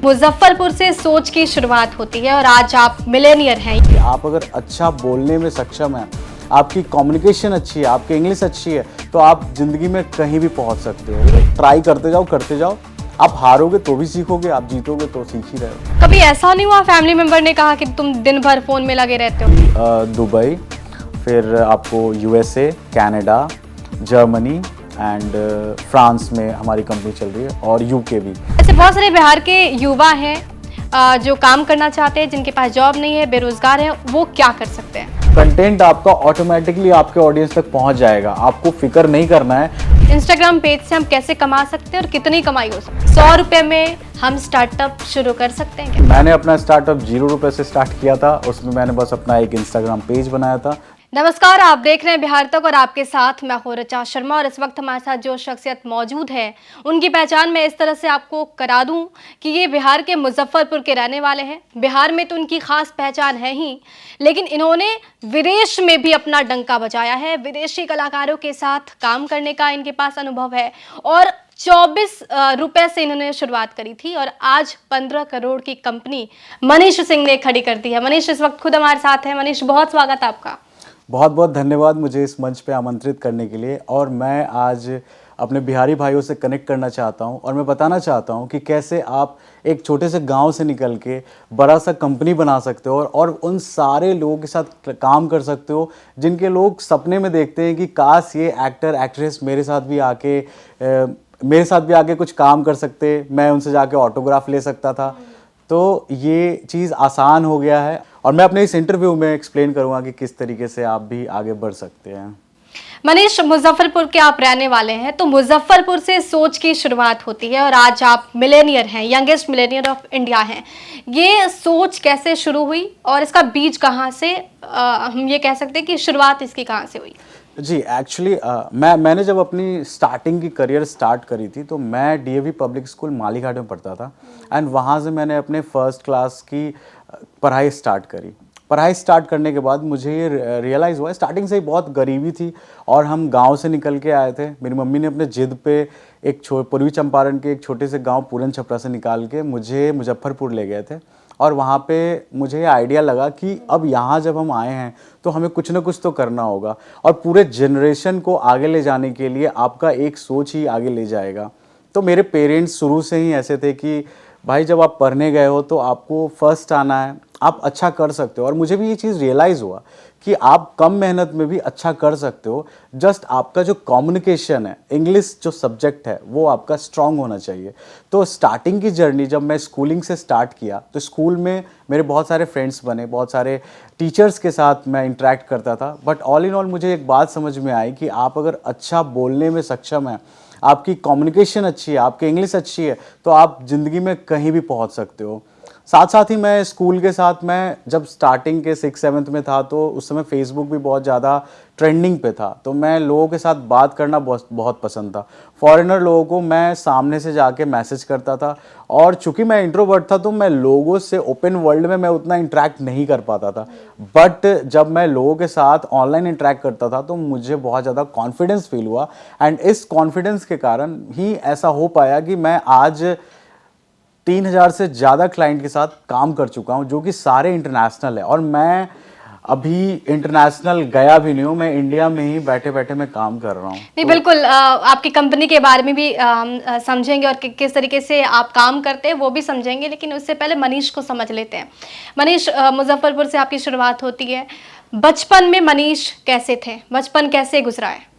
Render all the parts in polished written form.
मुजफ्फरपुर से सोच की शुरुआत होती है और आज आप मिलेनियर हैं। कि आप अगर अच्छा बोलने में सक्षम हैं, आपकी कम्युनिकेशन अच्छी है, आपकी इंग्लिश अच्छी है, तो आप ज़िंदगी में कहीं भी पहुंच सकते हो। ट्राई करते जाओ। आप हारोगे तो भी सीखोगे, आप जीतोगे तो सीख ही रहे हो। कभी ऐसा नहीं हुआ फैमिली मेंबर ने कहा कि तुम दिन भर फोन में लगे रहते हो? दुबई, फिर आपको USA, Canada, Germany and France में हमारी कंपनी चल रही है और यूके भी। ऐसे बहुत सारे बिहार के युवा हैं जो काम करना चाहते हैं, जिनके पास जॉब नहीं है, बेरोजगार हैं, वो क्या कर सकते हैं? कंटेंट आपका ऑटोमेटिकली आपके ऑडियंस तक पहुंच जाएगा, आपको फिक्र नहीं करना है। इंस्टाग्राम पेज से हम कैसे कमा सकते हैं और कितनी कमाई हो सकती है? 100 रुपए में हम स्टार्टअप शुरू कर सकते हैं क्या? मैंने अपना स्टार्टअप 0 रुपए से स्टार्ट किया था। उसमें मैंने बस अपना एक इंस्टाग्राम पेज बनाया था। नमस्कार, आप देख रहे हैं बिहार तक और आपके साथ मैं हूं ऋचा शर्मा। और इस वक्त हमारे साथ जो शख्सियत मौजूद है उनकी पहचान मैं इस तरह से आपको करा दूं कि ये बिहार के मुजफ्फरपुर के रहने वाले हैं। बिहार में तो उनकी खास पहचान है ही, लेकिन इन्होंने विदेश में भी अपना डंका बजाया है। विदेशी कलाकारों के साथ काम करने का इनके पास अनुभव है और 24 रुपए से इन्होंने शुरुआत करी थी और आज 15 करोड़ की कंपनी मनीष सिंह ने खड़ी कर दी है। मनीष इस वक्त खुद हमारे साथ है। मनीष, बहुत स्वागत है आपका। बहुत बहुत धन्यवाद मुझे इस मंच पे आमंत्रित करने के लिए। और मैं आज अपने बिहारी भाइयों से कनेक्ट करना चाहता हूं और मैं बताना चाहता हूं कि कैसे आप एक छोटे से गांव से निकल के बड़ा सा कंपनी बना सकते हो और उन सारे लोगों के साथ काम कर सकते हो जिनके लोग सपने में देखते हैं कि काश ये एक्टर एक्ट्रेस मेरे साथ भी आके कुछ काम कर सकते, मैं उनसे जाके ऑटोग्राफ ले सकता था। तो ये चीज़ आसान हो गया है और मैं अपने इस इंटरव्यू में एक्सप्लेन करूंगा कि किस तरीके से आप भी आगे बढ़ सकते हैं। मनीष, मुजफ्फरपुर के आप रहने वाले हैं, तो मुजफ्फरपुर से सोच की शुरुआत होती है और आज आप मिलेनियर हैं, यंगेस्ट मिलेनियर ऑफ इंडिया हैं। ये सोच कैसे शुरू हुई और इसका बीज कहाँ से, हम ये कह सकते हैं कि शुरुआत इसकी कहाँ से हुई? जी, एक्चुअली मैंने जब अपनी स्टार्टिंग की करियर स्टार्ट करी थी तो मैं डीएवी पब्लिक स्कूल मालीघाट में पढ़ता था एंड वहाँ से मैंने अपने फर्स्ट क्लास की पढ़ाई स्टार्ट करी। पढ़ाई स्टार्ट करने के बाद मुझे ये रियलाइज़ हुआ, स्टार्टिंग से ही बहुत गरीबी थी और हम गांव से निकल के आए थे। मेरी मम्मी ने अपने जिद पे एक पूर्वी चंपारण के एक छोटे से गांव पूरन छपरा से निकाल के मुझे मुजफ्फरपुर ले गए थे और वहाँ पे मुझे ये आइडिया लगा कि अब यहाँ जब हम आए हैं तो हमें कुछ ना कुछ तो करना होगा और पूरे जनरेशन को आगे ले जाने के लिए आपका एक सोच ही आगे ले जाएगा। तो मेरे पेरेंट्स शुरू से ही ऐसे थे कि भाई जब आप पढ़ने गए हो तो आपको फर्स्ट आना है, आप अच्छा कर सकते हो। और मुझे भी ये चीज़ रियलाइज़ हुआ कि आप कम मेहनत में भी अच्छा कर सकते हो। जस्ट आपका जो कम्युनिकेशन है, इंग्लिश जो सब्जेक्ट है, वो आपका स्ट्रांग होना चाहिए। तो स्टार्टिंग की जर्नी जब मैं स्कूलिंग से स्टार्ट किया तो स्कूल में मेरे बहुत सारे फ्रेंड्स बने, बहुत सारे टीचर्स के साथ मैं इंटरेक्ट करता था। बट ऑल इन ऑल मुझे एक बात समझ में आई कि आप अगर अच्छा बोलने में सक्षम हैं, आपकी कम्युनिकेशन अच्छी है, आपकी इंग्लिश अच्छी है, तो आप ज़िंदगी में कहीं भी पहुंच सकते हो। साथ साथ ही मैं स्कूल के साथ, मैं जब स्टार्टिंग के 6-7 में था तो उस समय फेसबुक भी बहुत ज़्यादा ट्रेंडिंग पे था, तो मैं लोगों के साथ बात करना बहुत पसंद था। फॉरेनर लोगों को मैं सामने से जाके मैसेज करता था और चूंकि मैं इंट्रोवर्ट था तो मैं लोगों से ओपन वर्ल्ड में मैं उतना इंटरेक्ट नहीं कर पाता था। बट जब मैं लोगों के साथ ऑनलाइन इंटरेक्ट करता था तो मुझे बहुत ज़्यादा कॉन्फिडेंस फील हुआ एंड इस कॉन्फिडेंस के कारण ही ऐसा हो पाया कि मैं आज 3000 से ज़्यादा क्लाइंट के साथ काम कर चुका हूं जो कि सारे इंटरनेशनल है। और मैं अभी इंटरनेशनल गया भी नहीं हूं, मैं इंडिया में ही बैठे बैठे मैं काम कर रहा हूं। नहीं, बिल्कुल आपकी कंपनी के बारे में भी हम समझेंगे और किस तरीके से आप काम करते हैं वो भी समझेंगे, लेकिन उससे पहले मनीष को समझ लेते हैं। मनीष, मुजफ्फरपुर से आपकी शुरुआत होती है। बचपन में मनीष कैसे थे? बचपन कैसे गुजरा है?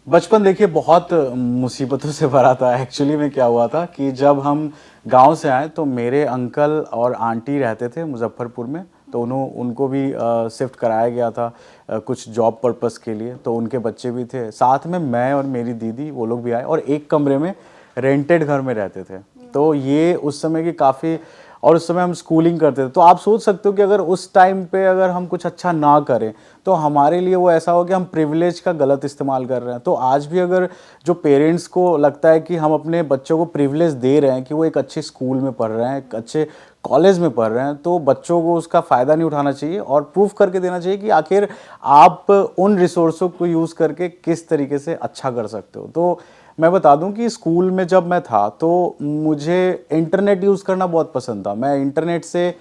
बचपन देखिए बहुत मुसीबतों से भरा था। एक्चुअली में क्या हुआ था कि जब हम गांव से आए तो मेरे अंकल और आंटी रहते थे मुजफ्फरपुर में, तो उनको भी शिफ्ट कराया गया था कुछ जॉब पर्पस के लिए। तो उनके बच्चे भी थे, साथ में मैं और मेरी दीदी, वो लोग भी आए और एक कमरे में रेंटेड घर में रहते थे। तो ये उस समय की काफ़ी, और उस समय हम स्कूलिंग करते थे। तो आप सोच सकते हो कि अगर उस टाइम पे अगर हम कुछ अच्छा ना करें तो हमारे लिए वो ऐसा हो कि हम प्रिविलेज का गलत इस्तेमाल कर रहे हैं। तो आज भी अगर जो पेरेंट्स को लगता है कि हम अपने बच्चों को प्रिविलेज दे रहे हैं कि वो एक अच्छे स्कूल में पढ़ रहे हैं, एक अच्छे कॉलेज में पढ़ रहे हैं, तो बच्चों को उसका फ़ायदा नहीं उठाना चाहिए और प्रूफ करके देना चाहिए कि आखिर आप उन रिसोर्सों को यूज़ करके किस तरीके से अच्छा कर सकते हो। तो मैं बता दूं कि स्कूल में जब मैं था तो मुझे इंटरनेट यूज़ करना बहुत पसंद था। मैं इंटरनेट से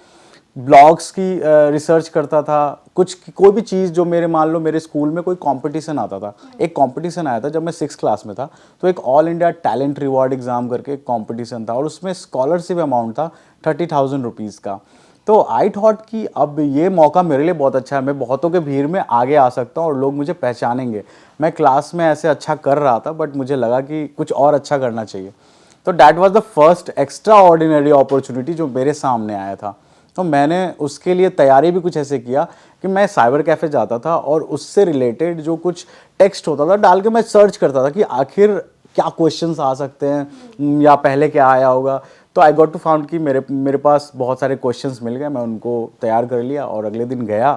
ब्लॉग्स की रिसर्च करता था। कुछ कोई भी चीज़ जो मेरे, मान लो मेरे स्कूल में कोई कंपटीशन आता था, एक कंपटीशन आया था जब मैं 6th क्लास में था, तो एक all India talent reward exam करके एक कंपटीशन था और उसमें स्कॉलरशिप अमाउंट था 30,000 रुपीज़ का। तो आई थॉट कि अब ये मौका मेरे लिए बहुत अच्छा है, मैं बहुतों के भीड़ में आगे आ सकता हूँ और लोग मुझे पहचानेंगे। मैं क्लास में ऐसे अच्छा कर रहा था बट मुझे लगा कि कुछ और अच्छा करना चाहिए। तो that was the first extra ordinary opportunity जो मेरे सामने आया था। तो मैंने उसके लिए तैयारी भी कुछ ऐसे किया कि मैं साइबर कैफ़े जाता था और उससे रिलेटेड जो कुछ टेक्स्ट होता था डाल के मैं सर्च करता था कि आखिर क्या क्वेश्चंस आ सकते हैं या पहले क्या आया होगा। तो आई गॉट टू फाउंड कि मेरे पास बहुत सारे क्वेश्चंस मिल गए, मैं उनको तैयार कर लिया और अगले दिन गया।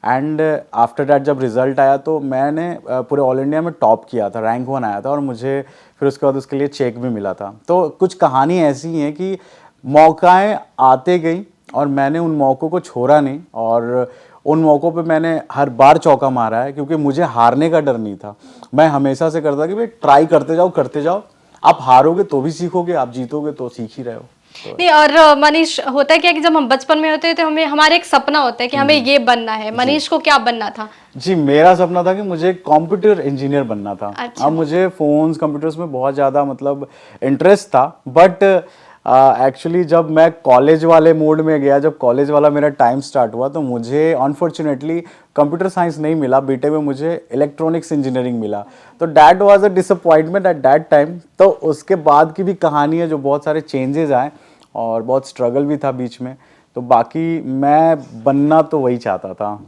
एंड आफ्टर डैट जब रिज़ल्ट आया तो मैंने पूरे ऑल इंडिया में टॉप किया था, रैंक 1 आया था और मुझे फिर उसके बाद उसके लिए चेक भी मिला था। तो कुछ कहानी ऐसी हैं कि मौकाएं आते गई और मैंने उन मौक़ों को छोड़ा नहीं और उन मौक़ों पे मैंने हर बार चौका मारा है, क्योंकि मुझे हारने का डर नहीं था। मैं हमेशा से करता कि भाई ट्राई करते जाओ, आप हारोगे तो भी सीखोगे, आप जीतोगे तो सीख ही रहे हो। नहीं, और मनीष, होता है क्या कि जब हम बचपन में होते हैं तो हमें हमारा एक सपना होता है कि हमें ये बनना है। मनीष को क्या बनना था? जी, मेरा सपना था कि मुझे कंप्यूटर इंजीनियर बनना था। अच्छा। अब मुझे फ़ोन्स कंप्यूटर्स में बहुत ज़्यादा मतलब इंटरेस्ट था, बट एक्चुअली जब मैं कॉलेज वाले मोड में गया, जब कॉलेज वाला मेरा टाइम स्टार्ट हुआ तो मुझे अनफॉर्चुनेटली कंप्यूटर साइंस नहीं मिला, बीटेक में मुझे इलेक्ट्रॉनिक्स इंजीनियरिंग मिला। तो that was a disappointment at that time. तो उसके बाद की भी कहानी है, जो बहुत सारे चेंजेस आए और बहुत स्ट्रगल भी था बीच में। तो बाकी मैं बनना तो वही चाहता था,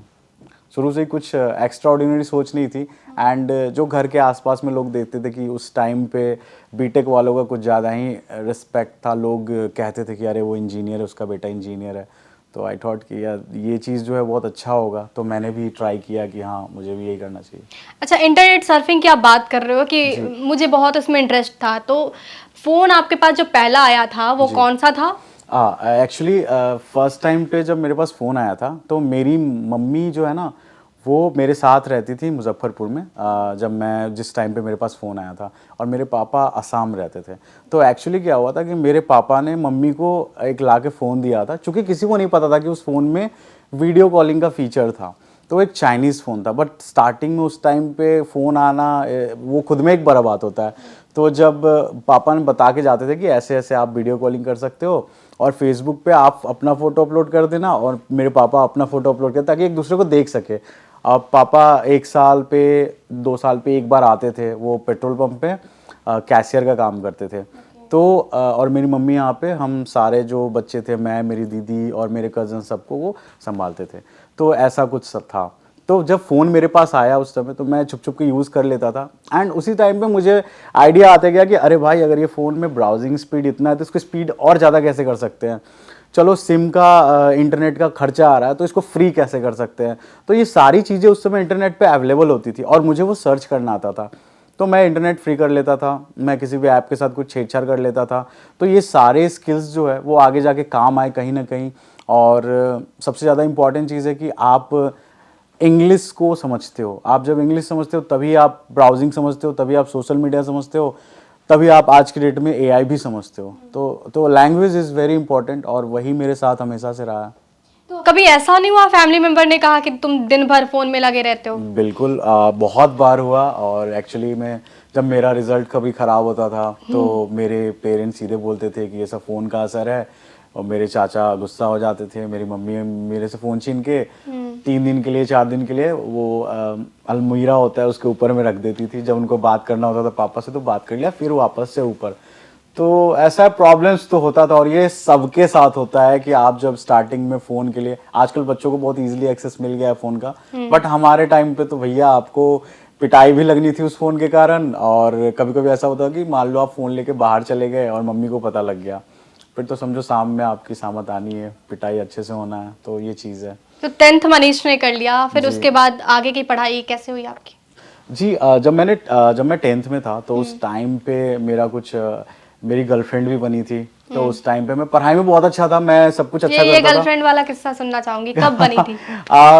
शुरू से ही कुछ एक्स्ट्रा ऑर्डिनरी सोच नहीं थी। एंड जो घर के आसपास में लोग देखते थे कि उस टाइम पे बीटेक वालों का कुछ ज़्यादा ही रिस्पेक्ट था, लोग कहते थे कि अरे वो इंजीनियर है, उसका बेटा इंजीनियर है। तो आई थॉट कि यार ये चीज़ जो है बहुत अच्छा होगा, तो मैंने भी ट्राई किया कि हाँ मुझे भी यही करना चाहिए। अच्छा, इंटरनेट सर्फिंग की आप बात कर रहे हो कि मुझे बहुत उसमें इंटरेस्ट था, तो फ़ोन आपके पास जो पहला आया था वो जी। कौन सा था? एक्चुअली फर्स्ट टाइम पे जब मेरे पास फ़ोन आया था तो मेरी मम्मी जो है ना वो मेरे साथ रहती थी मुजफ्फरपुर में, जब मैं जिस टाइम पे मेरे पास फ़ोन आया था, और मेरे पापा असम रहते थे। तो एक्चुअली क्या हुआ था कि मेरे पापा ने मम्मी को एक ला के फ़ोन दिया था, क्योंकि किसी को नहीं पता था कि उस फ़ोन में वीडियो कॉलिंग का फीचर था। तो एक चाइनीज़ फ़ोन था, बट स्टार्टिंग में उस टाइम पे फ़ोन आना वो खुद में एक बड़ा बात होता है। तो जब पापा ने बता के जाते थे कि ऐसे ऐसे आप वीडियो कॉलिंग कर सकते हो और फेसबुक पे आप अपना फ़ोटो अपलोड कर देना और मेरे पापा अपना फ़ोटो अपलोड करते, ताकि एक दूसरे को देख सके। अब पापा 1 साल पे 2 साल पे एक बार आते थे, वो पेट्रोल पंप पे कैशियर का काम करते थे। तो और मेरी मम्मी यहाँ पे हम सारे जो बच्चे थे, मैं, मेरी दीदी और मेरे कज़न, सबको वो संभालते थे। तो ऐसा कुछ सब था। तो जब फ़ोन मेरे पास आया उस समय, तो मैं छुप छुप के यूज़ कर लेता था। एंड उसी टाइम पे मुझे आइडिया आते गया कि अरे भाई, अगर ये फ़ोन में ब्राउजिंग स्पीड इतना है तो इसको स्पीड और ज़्यादा कैसे कर सकते हैं। चलो सिम का इंटरनेट का खर्चा आ रहा है तो इसको फ्री कैसे कर सकते हैं। तो ये सारी चीज़ें उस समय इंटरनेट पे अवेलेबल होती थी और मुझे वो सर्च करना आता था। तो मैं इंटरनेट फ्री कर लेता था, मैं किसी भी ऐप के साथ कुछ छेड़छाड़ कर लेता था। तो ये सारे स्किल्स जो है वो आगे जाके काम आए कहीं ना कहीं। और सबसे ज़्यादा इम्पॉर्टेंट चीज़ है कि आप इंग्लिश को समझते हो। आप जब इंग्लिश समझते हो तभी आप ब्राउजिंग समझते हो, तभी आप सोशल मीडिया समझते हो, तभी आप आज की डेट में एआई भी समझते हो। तो लैंग्वेज इज़ वेरी इंपॉर्टेंट और वही मेरे साथ हमेशा से रहा है। तो कभी ऐसा नहीं हुआ फैमिली मेंबर ने कहा कि तुम दिन भर फ़ोन में लगे रहते हो? बिल्कुल, बहुत बार हुआ। और एक्चुअली मैं जब मेरा रिज़ल्ट कभी ख़राब होता था तो मेरे पेरेंट्स सीधे बोलते थे कि ये सब फ़ोन का असर है, और मेरे चाचा गुस्सा हो जाते थे। मेरी मम्मी मेरे से फ़ोन छीन के 3 दिन के लिए 4 दिन के लिए वो अलमीरा होता है उसके ऊपर में रख देती थी। जब उनको बात करना होता था पापा से तो बात कर लिया, फिर वापस से ऊपर। तो ऐसा प्रॉब्लम्स तो होता था और ये सबके साथ होता है कि आप जब स्टार्टिंग में फ़ोन के लिए, आजकल बच्चों को बहुत इजीली एक्सेस मिल गया है फ़ोन का, बट हमारे टाइम पे तो भैया आपको पिटाई भी लगनी थी उस फ़ोन के कारण। और कभी कभी ऐसा होता कि मान लो आप फ़ोन लेके बाहर चले गए और मम्मी को पता लग गया, फिर तो समझो सामने आपकी सामत आनी है, पिटाई अच्छे से होना है। तो ये चीज़ है। तो 10th मनीष ने कर लिया, फिर जी। उसके बाद आगे की पढ़ाई कैसे हुई आपकी? जी, जब मैं 10th में था तो उस टाइम पे मेरा कुछ मेरी गर्लफ्रेंड भी बनी थी। तो उस टाइम पे मैं पढ़ाई में बहुत अच्छा था, मैं सब कुछ अच्छा ये करता था। गर्लफ्रेंड वाला किस्सा सुनना चाहूंगी, कब बनी थी?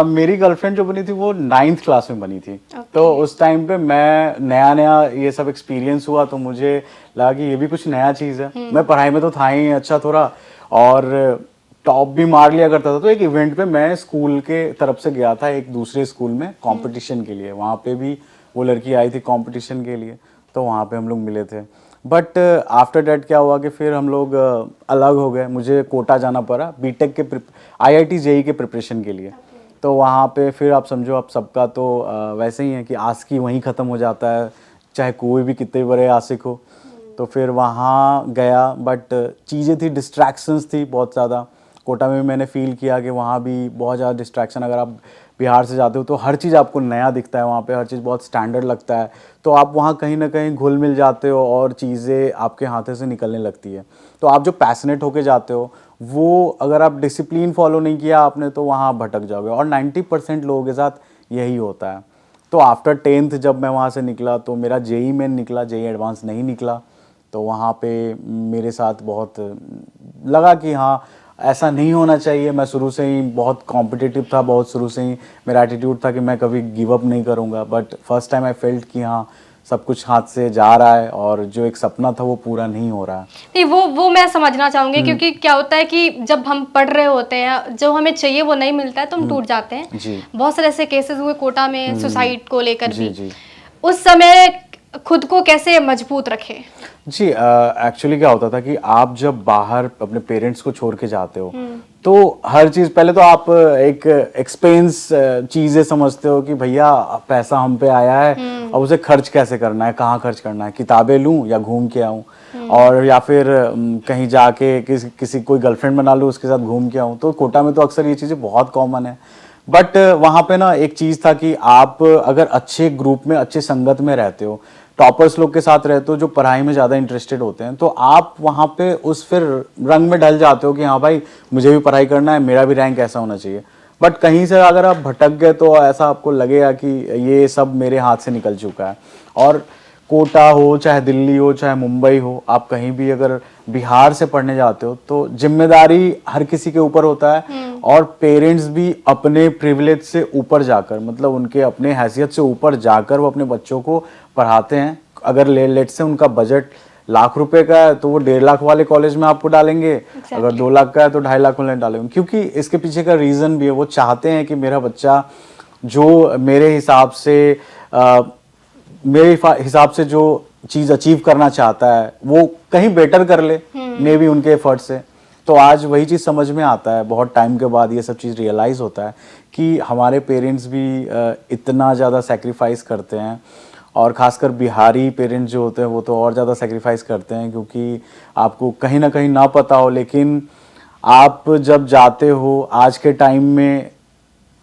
मेरी गर्लफ्रेंड जो बनी थी वो 9th क्लास में बनी थी। तो उस टाइम पे मैं नया नया ये सब एक्सपीरियंस हुआ, तो मुझे लगा कि ये भी कुछ नया चीज़ है। मैं पढ़ाई में तो था ही अच्छा थोड़ा, और टॉप भी मार लिया करता था। तो एक इवेंट पे मैं स्कूल के तरफ से गया था एक दूसरे स्कूल में कंपटीशन के लिए, वहाँ पे भी वो लड़की आई थी कंपटीशन के लिए, तो वहाँ पे हम लोग मिले थे। बट आफ्टर डैट क्या हुआ कि फिर हम लोग अलग हो गए, मुझे कोटा जाना पड़ा बीटेक के IIT जेई के प्रिपरेशन के लिए। तो वहाँ पे फिर आप समझो, आप सबका तो वैसे ही है कि आशिकी वहीं ख़त्म हो जाता है, चाहे कोई भी कितने बड़े आशिक हो। तो फिर वहाँ गया, बट चीज़ें थी, डिस्ट्रैक्शंस थी बहुत ज़्यादा। कोटा में भी मैंने फील किया कि वहाँ भी बहुत ज़्यादा डिस्ट्रैक्शन, अगर आप बिहार से जाते हो तो हर चीज़ आपको नया दिखता है, वहाँ पे हर चीज़ बहुत स्टैंडर्ड लगता है, तो आप वहाँ कहीं ना कहीं घुल मिल जाते हो और चीज़ें आपके हाथों से निकलने लगती है। तो आप जो पैशनेट होके जाते हो, वो अगर आप डिसिप्लिन फॉलो नहीं किया आपने, तो वहाँ आप भटक जाओगे, और 90% लोगों के साथ यही होता है। तो आफ्टर 10th जब मैं वहाँ से निकला, तो मेरा जेई मेन निकला, जेई एडवांस नहीं निकला। तो वहाँ पे मेरे साथ बहुत लगा कि हाँ, ऐसा नहीं होना चाहिए। मैं शुरू से ही बहुत कॉम्पिटिटिव था, बहुत शुरू से ही मेरा एटीट्यूड था कि मैं कभी गिव अप नहीं करूँगा। But first time I felt कि हाँ, सब कुछ हाथ से जा रहा है और जो एक सपना था वो पूरा नहीं हो रहा है। नहीं, वो मैं समझना चाहूंगी, क्योंकि क्या होता है कि जब हम पढ़ रहे होते हैं, जो हमें चाहिए वो नहीं मिलता है तो हम टूट जाते हैं। जी बहुत सारे ऐसे केसेस हुए कोटा में सुसाइड को लेकर जी भी। जी उस समय खुद को कैसे मजबूत रखे? जी एक्चुअली क्या होता था कि आप जब बाहर अपने पेरेंट्स को छोड़ के जाते हो, तो हर चीज़ पहले तो आप एक एक्सपेंस चीज़ें समझते हो कि भैया पैसा हम पे आया है, अब उसे खर्च कैसे करना है, कहाँ खर्च करना है, किताबें लूँ या घूम के आऊँ, और या फिर कहीं जाके किसी कोई गर्लफ्रेंड बना लूँ, उसके साथ घूम के आऊँ। तो कोटा में तो अक्सर ये चीज़ें बहुत कॉमन है। बट वहाँ पे ना एक चीज़ था कि आप अगर अच्छे ग्रुप में, अच्छे संगत में रहते हो, टॉपर्स लोग के साथ रहते हो जो पढ़ाई में ज़्यादा इंटरेस्टेड होते हैं, तो आप वहाँ पे उस फिर रंग में ढल जाते हो कि हाँ भाई, मुझे भी पढ़ाई करना है, मेरा भी रैंक ऐसा होना चाहिए। बट कहीं से अगर आप भटक गए तो ऐसा आपको लगेगा कि ये सब मेरे हाथ से निकल चुका है। और कोटा हो, चाहे दिल्ली हो, चाहे मुंबई हो, आप कहीं भी अगर बिहार से पढ़ने जाते हो तो जिम्मेदारी हर किसी के ऊपर होता है, और पेरेंट्स भी अपने प्रिविलेज से ऊपर जाकर, मतलब उनके अपने हैसियत से ऊपर जाकर वो अपने बच्चों को पढ़ाते हैं। अगर लेट से उनका बजट लाख रुपए का है, तो वो 1.5 लाख वाले कॉलेज में आपको डालेंगे। अगर 2 लाख का है तो 2.5 लाख वाले में डालेंगे, क्योंकि इसके पीछे का रीज़न भी है, वो चाहते हैं कि मेरा बच्चा जो मेरे हिसाब से जो चीज़ अचीव करना चाहता है वो कहीं बेटर कर ले, मे भी उनके एफर्ट से। तो आज वही चीज़ समझ में आता है, बहुत टाइम के बाद ये सब चीज़ रियलाइज़ होता है कि हमारे पेरेंट्स भी इतना ज़्यादा सेक्रीफाइस करते हैं, और ख़ासकर बिहारी पेरेंट्स जो होते हैं वो तो और ज़्यादा सेक्रीफाइस करते हैं, क्योंकि आपको कहीं ना कहीं ना पता हो, लेकिन आप जब जाते हो आज के टाइम में,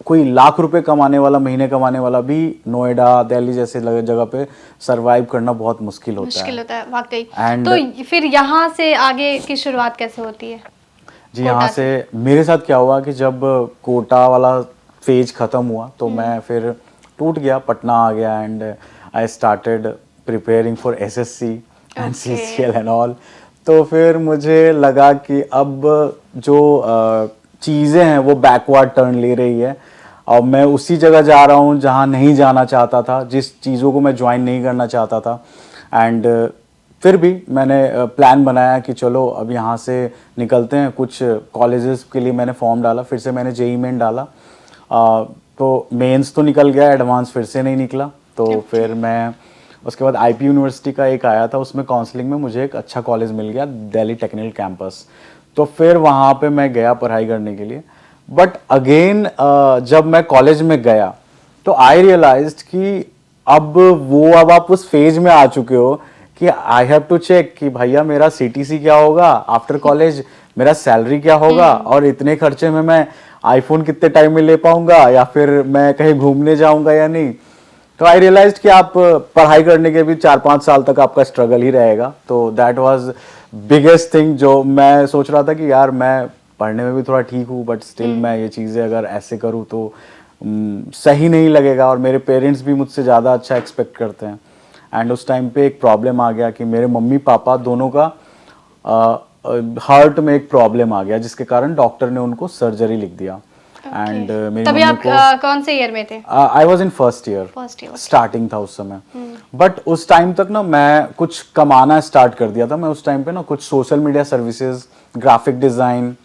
कोई लाख रुपए कमाने वाला, महीने कमाने वाला भी नोएडा, दिल्ली जैसे जगह पे सरवाइव करना बहुत मुश्किल होता मुश्किल है। होता है वाकई। एंड तो फिर यहाँ से आगे की शुरुआत कैसे होती है? जी, यहाँ से मेरे साथ क्या हुआ कि जब कोटा वाला फेज ख़त्म हुआ तो मैं फिर टूट गया, पटना आ गया, and I started preparing for SSC and CCL and all. तो फिर मुझे लगा कि अब जो चीज़ें हैं वो बैकवर्ड टर्न ले रही है, और मैं उसी जगह जा रहा हूँ जहाँ नहीं जाना चाहता था, जिस चीज़ों को मैं ज्वाइन नहीं करना चाहता था। एंड फिर भी मैंने प्लान बनाया कि चलो अब यहाँ से निकलते हैं। कुछ कॉलेजेस के लिए मैंने फॉर्म डाला, फिर से मैंने जेई मेन डाला, तो मेंस तो निकल गया, एडवांस फिर से नहीं निकला। तो फिर मैं उसके बाद आईपी यूनिवर्सिटी का एक आया था, उसमें काउंसलिंग में मुझे एक अच्छा कॉलेज मिल गया, दिल्ली टेक्निकल कैंपस। तो फिर वहाँ पे मैं गया पढ़ाई करने के लिए। बट अगेन जब मैं कॉलेज में गया तो आई रियलाइज्ड कि अब आप उस फेज में आ चुके हो कि आई हैव टू चेक कि भैया मेरा सीटीसी क्या होगा आफ्टर कॉलेज, मेरा सैलरी क्या होगा, और इतने खर्चे में मैं आईफोन कितने टाइम में ले पाऊंगा, या फिर मैं कहीं घूमने जाऊंगा या नहीं। तो आई रियलाइज्ड कि आप पढ़ाई करने के भी 4-5 साल तक आपका स्ट्रगल ही रहेगा। तो दैट वाज बिगेस्ट थिंग, जो मैं सोच रहा था कि यार मैं पढ़ने में भी थोड़ा ठीक हूँ, बट स्टिल मैं ये चीज़ें अगर ऐसे करूँ तो सही नहीं लगेगा, और मेरे पेरेंट्स भी मुझसे ज़्यादा अच्छा एक्सपेक्ट करते हैं। एंड उस टाइम पे एक प्रॉब्लम आ गया कि मेरे मम्मी पापा दोनों का हार्ट में एक प्रॉब्लम आ गया जिसके कारण डॉक्टर ने उनको सर्जरी लिख दिया। एंड मेरी तभी मम्मी आप को कौन से ईयर में थे? I was in first year, first year. Starting था उस समय। बट उस टाइम तक ना मैं कुछ कमाना स्टार्ट कर दिया था। मैं उस टाइम पे ना कुछ social media services, graphic design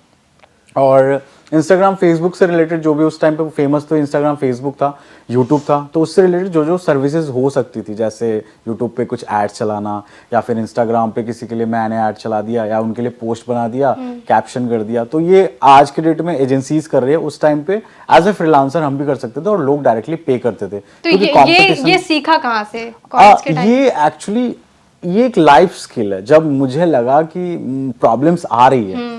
और इंस्टाग्राम फेसबुक से रिलेटेड जो भी उस टाइम पे फेमस तो इंस्टाग्राम फेसबुक था, यूट्यूब था, तो उससे रिलेटेड जो जो सर्विसेज हो सकती थी, जैसे यूट्यूब पे कुछ ऐड चलाना या फिर इंस्टाग्राम पे किसी के लिए मैंने ऐड चला दिया या उनके लिए पोस्ट बना दिया, कैप्शन कर दिया, तो ये आज के डेट में एजेंसीज कर रही है। उस टाइम पे एज ए फ्रीलांसर हम भी कर सकते थे और लोग डायरेक्टली पे करते थे। तो क्योंकि ये competition- सीखा कहाँ से? कॉलेज के टाइम? ये एक्चुअली ये एक लाइफ स्किल है। जब मुझे लगा कि प्रॉब्लम्स आ रही है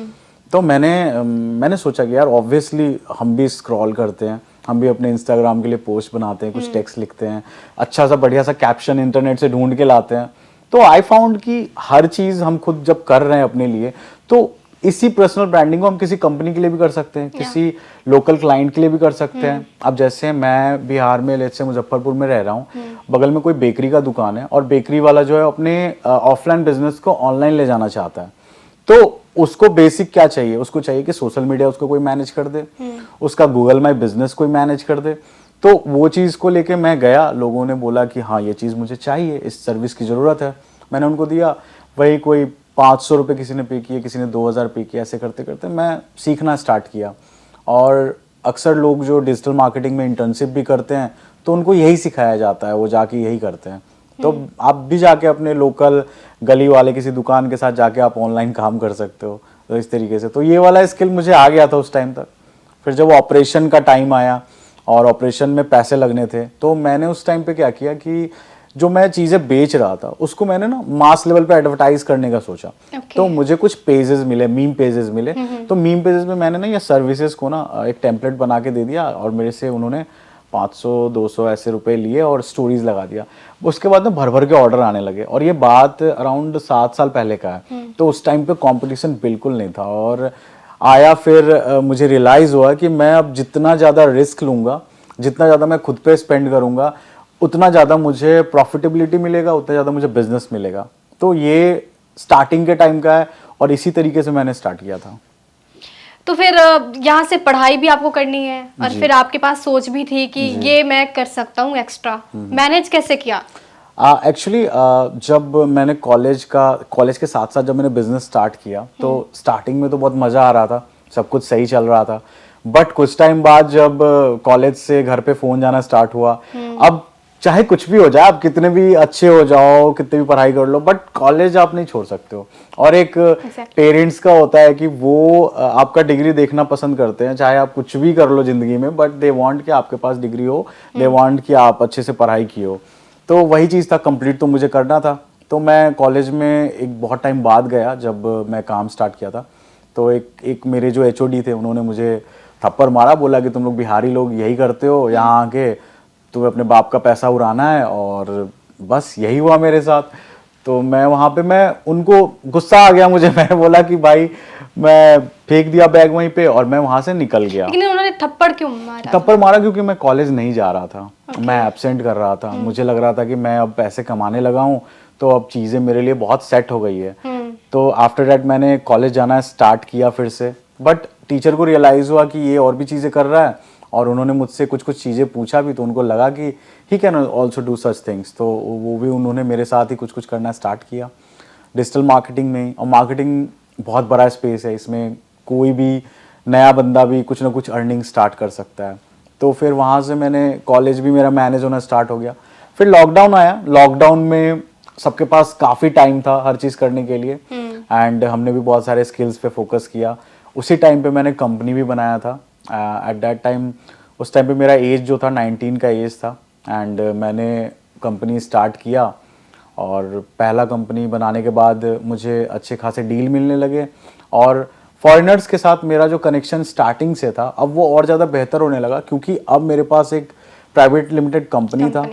तो मैंने सोचा कि यार ऑब्वियसली हम भी स्क्रॉल करते हैं, हम भी अपने इंस्टाग्राम के लिए पोस्ट बनाते हैं, कुछ टेक्स्ट लिखते हैं, अच्छा सा बढ़िया सा कैप्शन इंटरनेट से ढूंढ के लाते हैं। तो आई फाउंड कि हर चीज़ हम खुद जब कर रहे हैं अपने लिए, तो इसी पर्सनल ब्रांडिंग को हम किसी कंपनी के लिए भी कर सकते हैं, किसी लोकल क्लाइंट के लिए भी कर सकते हैं। अब जैसे मैं बिहार में, लेट्स से मुजफ्फरपुर में रह रहा हूँ, बगल में कोई बेकरी का दुकान है और बेकरी वाला जो है अपने ऑफलाइन बिजनेस को ऑनलाइन ले जाना चाहता है। तो उसको बेसिक क्या चाहिए? उसको चाहिए कि सोशल मीडिया उसको कोई मैनेज कर दे, उसका गूगल माई बिजनेस कोई मैनेज कर दे। तो वो चीज़ को लेके मैं गया, लोगों ने बोला कि हाँ ये चीज़ मुझे चाहिए, इस सर्विस की ज़रूरत है। मैंने उनको दिया, वही कोई 500 रुपये किसी ने पे किए, किसी ने 2000 पे किया। ऐसे करते करते मैं सीखना स्टार्ट किया। और अक्सर लोग जो डिजिटल मार्केटिंग में इंटर्नशिप भी करते हैं तो उनको यही सिखाया जाता है, वो जाके यही करते हैं। तो आप भी जाके अपने लोकल गली वाले किसी दुकान के साथ जाके आप ऑनलाइन काम कर सकते हो, तो इस तरीके से। तो ये वाला स्किल मुझे आ गया था उस टाइम तक। फिर जब ऑपरेशन का टाइम आया और ऑपरेशन में पैसे लगने थे, तो मैंने उस टाइम पे क्या किया कि जो मैं चीज़ें बेच रहा था उसको मैंने ना मास लेवल पे एडवर्टाइज करने का सोचा। तो मुझे कुछ पेजेस मिले, मीम पेजेस मिले। तो मीम पेजेस में मैंने ना ये सर्विसेज को ना एक टेम्पलेट बना के दे दिया और मेरे से उन्होंने 500-200 ऐसे रुपए लिए और स्टोरीज लगा दिया। उसके बाद में भर भर के ऑर्डर आने लगे और ये बात अराउंड 7 साल पहले का है। तो उस टाइम पे कंपटीशन बिल्कुल नहीं था और आया। फिर मुझे रियलाइज़ हुआ कि मैं अब जितना ज़्यादा रिस्क लूँगा, जितना ज़्यादा मैं खुद पे स्पेंड करूँगा, उतना ज़्यादा मुझे प्रॉफिटेबिलिटी मिलेगा, उतना ज़्यादा मुझे बिजनेस मिलेगा। तो ये स्टार्टिंग के टाइम का है और इसी तरीके से मैंने स्टार्ट किया था। तो फिर यहाँ से पढ़ाई भी आपको करनी है और फिर आपके पास सोच भी थी कि ये मैं कर सकता हूँ एक्स्ट्रा, मैनेज कैसे किया? एक्चुअली जब मैंने कॉलेज के साथ साथ जब मैंने बिजनेस स्टार्ट किया तो स्टार्टिंग में तो बहुत मज़ा आ रहा था, सब कुछ सही चल रहा था। बट कुछ टाइम बाद जब कॉलेज से घर पे फ़ोन जाना स्टार्ट हुआ, अब चाहे कुछ भी हो जाए, आप कितने भी अच्छे हो जाओ, कितने भी पढ़ाई कर लो, बट कॉलेज आप नहीं छोड़ सकते हो। और एक पेरेंट्स का होता है कि वो आपका डिग्री देखना पसंद करते हैं, चाहे आप कुछ भी कर लो जिंदगी में, बट दे वांट कि आपके पास डिग्री हो, दे वांट कि आप अच्छे से पढ़ाई की हो। तो वही चीज़ था, कंप्लीट तो मुझे करना था। तो मैं कॉलेज में एक बहुत टाइम बाद गया जब मैं काम स्टार्ट किया था। तो एक मेरे जो एचओडी थे उन्होंने मुझे थप्पड़ मारा, बोला कि तुम लोग बिहारी लोग यही करते हो, यहाँ आके तुम्हें अपने बाप का पैसा उड़ाना है। और बस यही हुआ मेरे साथ। तो मैं वहाँ पे उनको गुस्सा आ गया मुझे। मैं बोला कि भाई, मैं फेंक दिया बैग वहीं पे और मैं वहाँ से निकल गया। लेकिन उन्होंने थप्पड़ क्यों मारा? थप्पड़ मारा क्योंकि मैं कॉलेज नहीं जा रहा था। मैं एब्सेंट कर रहा था। मुझे लग रहा था कि मैं अब पैसे कमाने लगा हूँ तो अब चीज़ें मेरे लिए बहुत सेट हो गई है। तो आफ्टर दैट मैंने कॉलेज जाना स्टार्ट किया फिर से। बट टीचर को रियलाइज़ हुआ कि ये और भी चीज़ें कर रहा है और उन्होंने मुझसे कुछ कुछ चीज़ें पूछा भी, तो उनको लगा कि he can also do such things. तो वो भी उन्होंने मेरे साथ ही कुछ कुछ करना स्टार्ट किया डिजिटल मार्केटिंग में। और मार्केटिंग बहुत बड़ा स्पेस है, इसमें कोई भी नया बंदा भी कुछ ना कुछ अर्निंग स्टार्ट कर सकता है। तो फिर वहाँ से मैंने कॉलेज भी मेरा मैनेज होना स्टार्ट हो गया। फिर लॉकडाउन आया। लॉकडाउन में सबके पास काफ़ी टाइम था हर चीज़ करने के लिए एंड हमने भी बहुत सारे स्किल्स पे फोकस किया। उसी टाइम पे मैंने कंपनी भी बनाया था। एट दैट टाइम, उस टाइम पे मेरा एज जो था 19 का एज था एंड मैंने कंपनी स्टार्ट किया। और पहला कंपनी बनाने के बाद मुझे अच्छे खासे डील मिलने लगे और फॉरेनर्स के साथ मेरा जो कनेक्शन स्टार्टिंग से था अब वो और ज़्यादा बेहतर होने लगा, क्योंकि अब मेरे पास एक प्राइवेट लिमिटेड कंपनी था।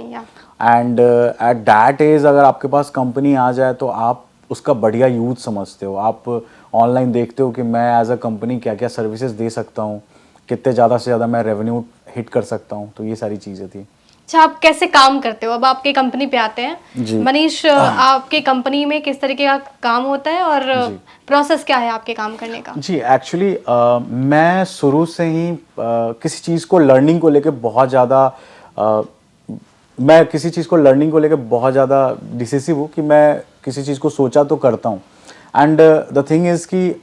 एंड एट दैट एज अगर आपके पास कंपनी आ जाए तो आप उसका बढ़िया यूज समझते हो। आप ऑनलाइन देखते हो कि मैं एज अ कंपनी क्या क्या सर्विसेज दे सकता हूँ, कितने ज़्यादा से ज़्यादा मैं रेवेन्यू हिट कर सकता हूँ। तो ये सारी चीज़ें थी। अच्छा, आप कैसे काम करते हो? अब आपकी कंपनी पे आते हैं। जी। मनीष, आपके कंपनी में किस तरीके का काम होता है और जी। प्रोसेस क्या है आपके काम करने का? जी, एक्चुअली मैं शुरू से ही किसी चीज़ को लर्निंग को लेके बहुत ज़्यादा अ, मैं किसी चीज़ को लर्निंग को लेके बहुत ज़्यादा डिसिसिव हूँ कि मैं किसी चीज़ को सोचा तो करता हूँ। एंड द थिंग इज़ कि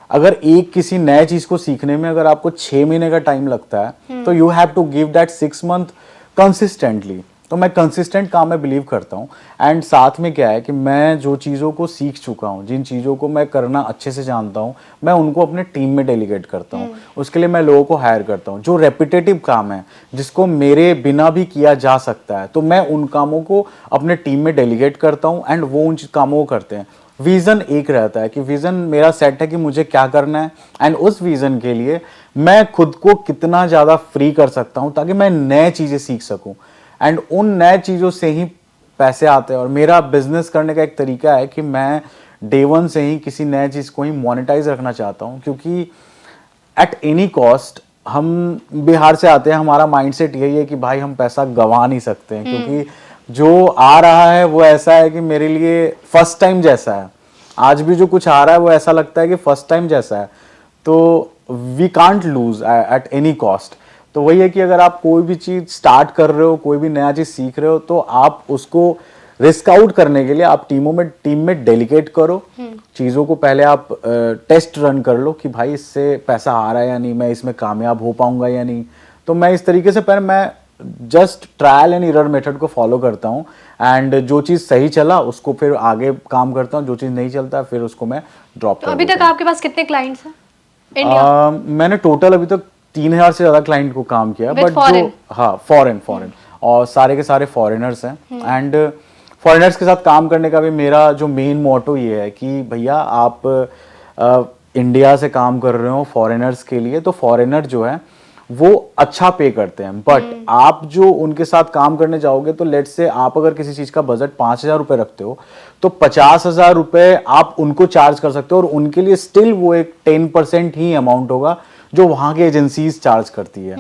अगर एक किसी नए चीज़ को सीखने में अगर आपको 6 महीने का टाइम लगता है तो you have to give that 6 month consistently. तो मैं कंसिस्टेंट काम में बिलीव करता हूँ। एंड साथ में क्या है कि मैं जो चीज़ों को सीख चुका हूँ, जिन चीज़ों को मैं करना अच्छे से जानता हूँ, मैं उनको अपने टीम में डेलीगेट करता हूँ। उसके लिए मैं लोगों को हायर करता हूँ। जो रेपिटेटिव काम है, जिसको मेरे बिना भी किया जा सकता है, तो मैं उन कामों को अपने टीम में डेलीगेट करता हूँ एंड वो उन कामों को करते हैं। विज़न एक रहता है कि विज़न मेरा सेट है कि मुझे क्या करना है एंड उस विज़न के लिए मैं खुद को कितना ज़्यादा फ्री कर सकता हूँ ताकि मैं नए चीज़ें सीख सकूँ एंड उन नए चीज़ों से ही पैसे आते हैं। और मेरा बिजनेस करने का एक तरीका है कि मैं डे वन से ही किसी नए चीज़ को ही मोनेटाइज रखना चाहता हूँ, क्योंकि एट एनी कॉस्ट हम बिहार से आते हैं, हमारा माइंडसेट यही है कि भाई हम पैसा गंवा नहीं सकते हैं, क्योंकि जो आ रहा है वो ऐसा है कि मेरे लिए फर्स्ट टाइम जैसा है। आज भी जो कुछ आ रहा है वो ऐसा लगता है कि फर्स्ट टाइम जैसा है। तो we can't lose at any cost. तो वही है कि अगर आप कोई भी चीज़ स्टार्ट कर रहे हो, कोई भी नया चीज़ सीख रहे हो, तो आप उसको रिस्क आउट करने के लिए आप टीम में डेलीगेट करो। चीज़ों को पहले आप टेस्ट रन कर लो कि भाई इससे पैसा आ रहा है या नहीं, मैं इसमें कामयाब हो पाऊंगा या नहीं। तो मैं इस तरीके से पहले मैं just trial and error method को फॉलो करता हूँ एंड जो चीज़ सही चला उसको फिर आगे काम करता हूँ, जो चीज़ नहीं चलता फिर उसको मैं ड्रॉप तो कर अभी देता तक हूँ। आपके पास कितने क्लाइंट्स हैं इंडिया मैंने टोटल अभी तक 3000 से ज़्यादा क्लाइंट को काम किया, With बट foreign? जो हाँ फॉरेन और सारे के सारे फॉरेनर्स हैं। एंड फॉरेनर्स के साथ काम करने का भी मेरा जो मेन मोटो ये है कि भैया आप इंडिया से काम कर रहे हो फॉरेनर्स के लिए, तो फॉरेनर जो है वो अच्छा पे करते हैं, बट आप जो उनके साथ काम करने जाओगे तो लेट्स से आप अगर किसी चीज का बजट 5000 रुपए रखते हो तो 50,000 रुपए आप उनको चार्ज कर सकते हो और उनके लिए स्टिल वो एक 10% ही अमाउंट होगा जो वहां की एजेंसीज चार्ज करती है।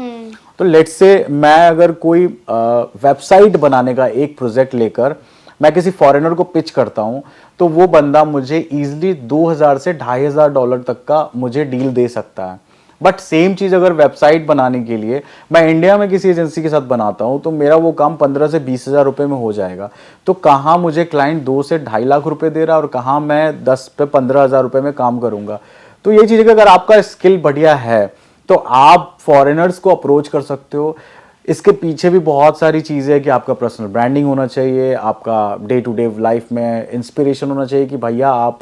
तो लेट्स से मैं अगर कोई वेबसाइट बनाने का एक प्रोजेक्ट लेकर मैं किसी फॉरेनर को पिच करता हूं तो वो बंदा मुझे इजीली 2000 से $2500 तक का मुझे डील दे सकता है। बट सेम चीज अगर वेबसाइट बनाने के लिए मैं इंडिया में किसी एजेंसी के साथ बनाता हूं तो मेरा वो काम 15 से 20,000 रुपए में हो जाएगा। तो कहाँ मुझे क्लाइंट 2 से 2.5 लाख रुपए दे रहा है और कहाँ मैं 10 पे 15,000 रुपए में काम करूंगा। तो ये चीज अगर आपका स्किल बढ़िया है तो आप फॉरेनर्स को अप्रोच कर सकते हो। इसके पीछे भी बहुत सारी चीज़ें हैं कि आपका पर्सनल ब्रांडिंग होना चाहिए, आपका डे टू डे लाइफ में इंस्पिरेशन होना चाहिए कि भैया आप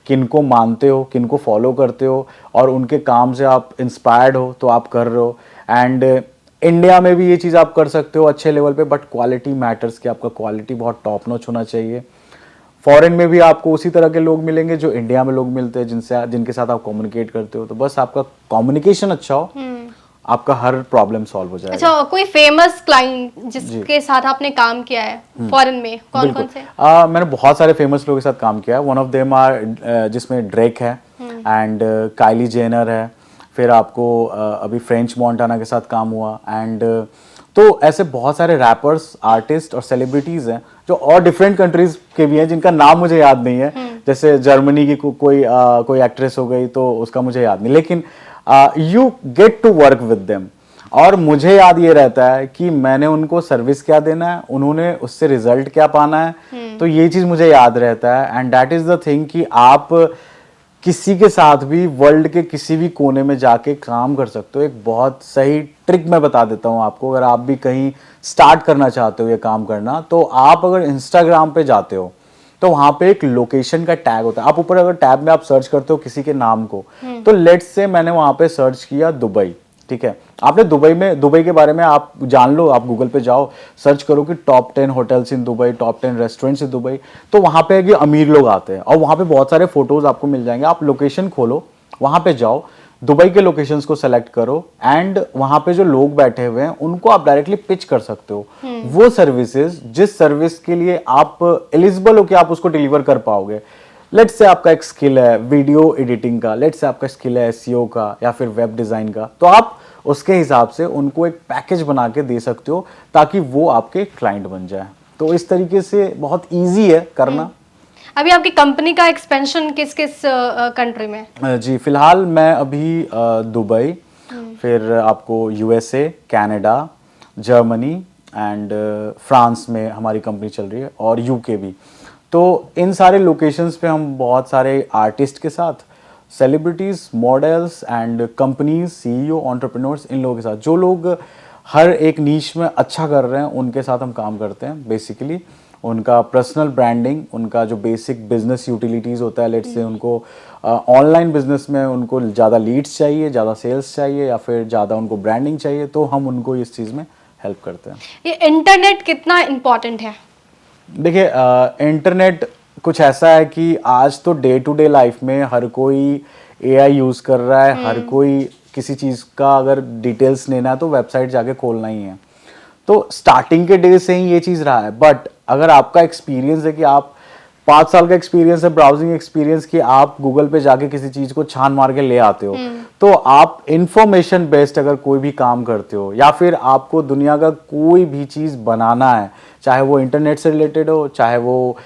किनको मानते हो, किनको फॉलो करते हो और उनके काम से आप इंस्पायर्ड हो तो आप कर रहे हो। एंड इंडिया में भी ये चीज़ आप कर सकते हो अच्छे लेवल पे, बट क्वालिटी मैटर्स कि आपका क्वालिटी बहुत टॉप नॉच होना चाहिए। फॉरेन में भी आपको उसी तरह के लोग मिलेंगे जो इंडिया में लोग मिलते हैं, जिनके साथ आप कम्युनिकेट करते हो। तो बस आपका कम्युनिकेशन अच्छा हो, आपका हर प्रॉब्लम सॉल्व हो जाएगा। अच्छा, कोई फेमस क्लाइंट जिसके साथ आपने काम किया है फॉरेन में, कौन कौन से? मैंने बहुत सारे फेमस लोगों के साथ काम किया है। वन ऑफ देम आर जिसमें ड्रेक है एंड काइली जेनर है, फिर आपको अभी फ्रेंच मोंटाना के साथ काम हुआ एंड तो ऐसे बहुत सारे रैपर्स, आर्टिस्ट और सेलिब्रिटीज हैं जो और डिफरेंट कंट्रीज के भी हैं जिनका नाम मुझे याद नहीं है। जैसे जर्मनी की कोई एक्ट्रेस हो गई तो उसका मुझे याद नहीं, लेकिन you get to work with them और मुझे याद ये रहता है कि मैंने उनको सर्विस क्या देना है, उन्होंने उससे रिजल्ट क्या पाना है। तो ये चीज मुझे याद रहता है and that is the thing कि आप किसी के साथ भी वर्ल्ड के किसी भी कोने में जाके काम कर सकते हो। एक बहुत सही ट्रिक मैं बता देता हूँ आपको, अगर आप भी कहीं स्टार्ट करना चाहते हो ये काम करना, तो आप अगर इंस्टाग्राम पे जाते हो तो वहां पे एक लोकेशन का टैग होता है। आप ऊपर अगर टैब में आप सर्च करते हो किसी के नाम को, तो लेट्स से मैंने वहां पे सर्च किया दुबई, ठीक है। आपने दुबई के बारे में आप जान लो, आप गूगल पे जाओ, सर्च करो कि top 10 hotels in Dubai, top 10 restaurants in Dubai, तो वहां पे कि अमीर लोग आते हैं और वहां पे बहुत सारे फोटोज आपको मिल जाएंगे। आप लोकेशन खोलो, वहां पे जाओ, दुबई के लोकेशंस को सेलेक्ट करो एंड वहां पे जो लोग बैठे हुए हैं उनको आप डायरेक्टली पिच कर सकते हो वो सर्विसेज जिस सर्विस के लिए आप एलिजिबल हो कि आप उसको डिलीवर कर पाओगे। लेट्स से आपका एक स्किल है वीडियो एडिटिंग का, लेट्स से आपका स्किल है एसईओ का या फिर वेब डिजाइन का, तो आप उसके हिसाब से उनको एक पैकेज बना के दे सकते हो ताकि वो आपके क्लाइंट बन जाए। तो इस तरीके से बहुत ईजी है करना। अभी आपकी कंपनी का एक्सपेंशन किस किस कंट्री में? जी फिलहाल मैं अभी दुबई, फिर आपको USA, Canada, Germany and France में हमारी कंपनी चल रही है और यूके भी। तो इन सारे लोकेशंस पे हम बहुत सारे आर्टिस्ट के साथ, celebrities, models and companies, CEO, entrepreneurs, इन लोगों के साथ जो लोग हर एक नीश में अच्छा कर रहे हैं उनके साथ हम काम करते हैं। बेसिकली उनका पर्सनल ब्रांडिंग, उनका जो बेसिक बिजनेस यूटिलिटीज़ होता है, लेट्स से उनको ऑनलाइन बिजनेस में उनको ज़्यादा लीड्स चाहिए, ज़्यादा सेल्स चाहिए या फिर ज़्यादा उनको ब्रांडिंग चाहिए, तो हम उनको इस चीज़ में हेल्प करते हैं। ये इंटरनेट कितना इम्पोर्टेंट है? देखिए इंटरनेट कुछ ऐसा है कि आज तो डे टू डे लाइफ में हर कोई एआई यूज़ कर रहा है, हर कोई किसी चीज़ का अगर डिटेल्स लेना है तो वेबसाइट जाके खोलना ही है। तो स्टार्टिंग के डे से ही ये चीज़ रहा है, बट अगर आपका एक्सपीरियंस है कि आप 5 साल का एक्सपीरियंस है, ब्राउजिंग एक्सपीरियंस, कि आप गूगल पे जाके किसी चीज़ को छान मार के ले आते हो, तो आप इंफॉर्मेशन बेस्ड अगर कोई भी काम करते हो या फिर आपको दुनिया का कोई भी चीज़ बनाना है, चाहे वो इंटरनेट से रिलेटेड हो, चाहे वो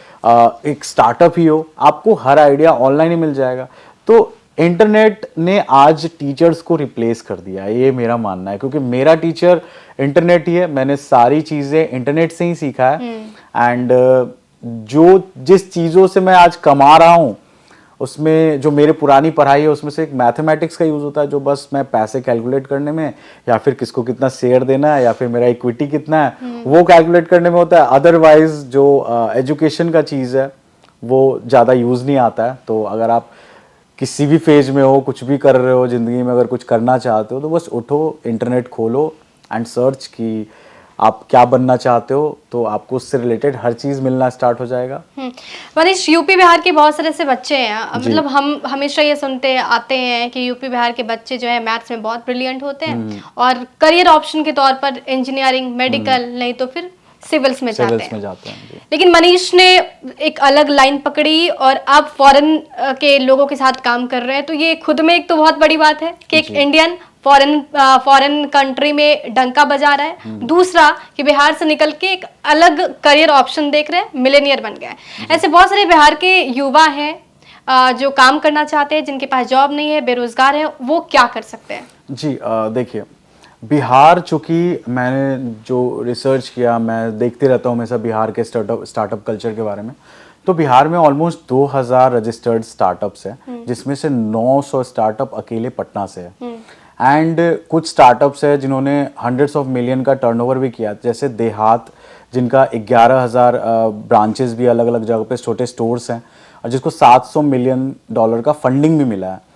एक स्टार्टअप ही हो, आपको हर आइडिया ऑनलाइन ही मिल जाएगा। तो इंटरनेट ने आज टीचर्स को रिप्लेस कर दिया है, ये मेरा मानना है, क्योंकि मेरा टीचर इंटरनेट ही है। मैंने सारी चीज़ें इंटरनेट से ही सीखा है एंड जो जिस चीज़ों से मैं आज कमा रहा हूँ उसमें जो मेरे पुरानी पढ़ाई है उसमें से एक मैथमेटिक्स का यूज़ होता है, जो बस मैं पैसे कैलकुलेट करने में या फिर किसको कितना शेयर देना है या फिर मेरा इक्विटी कितना है वो कैलकुलेट करने में होता है। अदरवाइज जो एजुकेशन का चीज़ है वो ज़्यादा यूज़ नहीं आता है। तो अगर आप किसी भी फेज में हो, कुछ भी कर रहे हो ज़िंदगी में, अगर कुछ करना चाहते हो तो बस उठो, इंटरनेट खोलो एंड सर्च कि आप क्या बनना चाहते हो, तो आपको उससे रिलेटेड हर चीज़ मिलना स्टार्ट हो जाएगा। मनीष, यूपी बिहार के बहुत सारे ऐसे बच्चे हैं, मतलब हम हमेशा ये सुनते आते हैं कि यूपी बिहार के बच्चे जो है मैथ्स में बहुत ब्रिलियंट होते हैं और करियर ऑप्शन के तौर पर इंजीनियरिंग, मेडिकल, नहीं तो फिर सिविल्स में जाते हैं। लेकिन मनीष ने एक अलग लाइन पकड़ी और अब फॉरेन के लोगों के साथ काम कर रहे हैं, तो ये खुद में एक तो बहुत बड़ी बात है कि एक इंडियन फॉरेन कंट्री में डंका बजा रहा है। दूसरा कि बिहार से निकल के एक अलग करियर ऑप्शन देख रहे हैं, मिलेनियर बन गया है। ऐसे बहुत सारे बिहार के युवा हैं जो काम करना चाहते हैं, जिनके पास जॉब नहीं है, बेरोजगार है, वो क्या कर सकते हैं? जी देखिए, बिहार, चूँकि मैंने जो रिसर्च किया, मैं देखते रहता हूँ हमेशा बिहार के स्टार्टअप कल्चर के बारे में, तो बिहार में ऑलमोस्ट 2000 रजिस्टर्ड स्टार्टअप्स हैं, जिसमें से 900 स्टार्टअप अकेले पटना से है। एंड कुछ स्टार्टअप्स है जिन्होंने हंड्रेड्स ऑफ मिलियन का टर्नओवर भी किया, जैसे देहात, जिनका 11,000 ब्रांचेस भी अलग अलग जगह पे छोटे स्टोर्स हैं और जिसको $700 मिलियन का फंडिंग भी मिला है।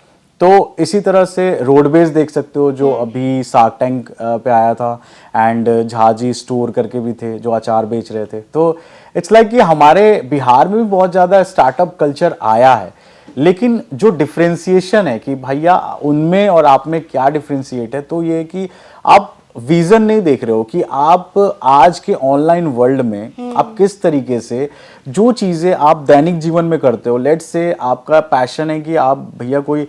तो इसी तरह से रोडवेज देख सकते हो, जो अभी शार्क टैंक पे आया था, एंड झाजी स्टोर करके भी थे जो अचार बेच रहे थे। तो इट्स लाइक कि हमारे बिहार में भी बहुत ज़्यादा स्टार्टअप कल्चर आया है, लेकिन जो डिफ्रेंसिएशन है कि भैया उनमें और आप में क्या डिफ्रेंशिएट है, तो ये है कि आप विजन नहीं देख रहे हो कि आप आज के ऑनलाइन वर्ल्ड में आप किस तरीके से जो चीज़ें आप दैनिक जीवन में करते हो, लेट्स से आपका पैशन है कि आप भैया कोई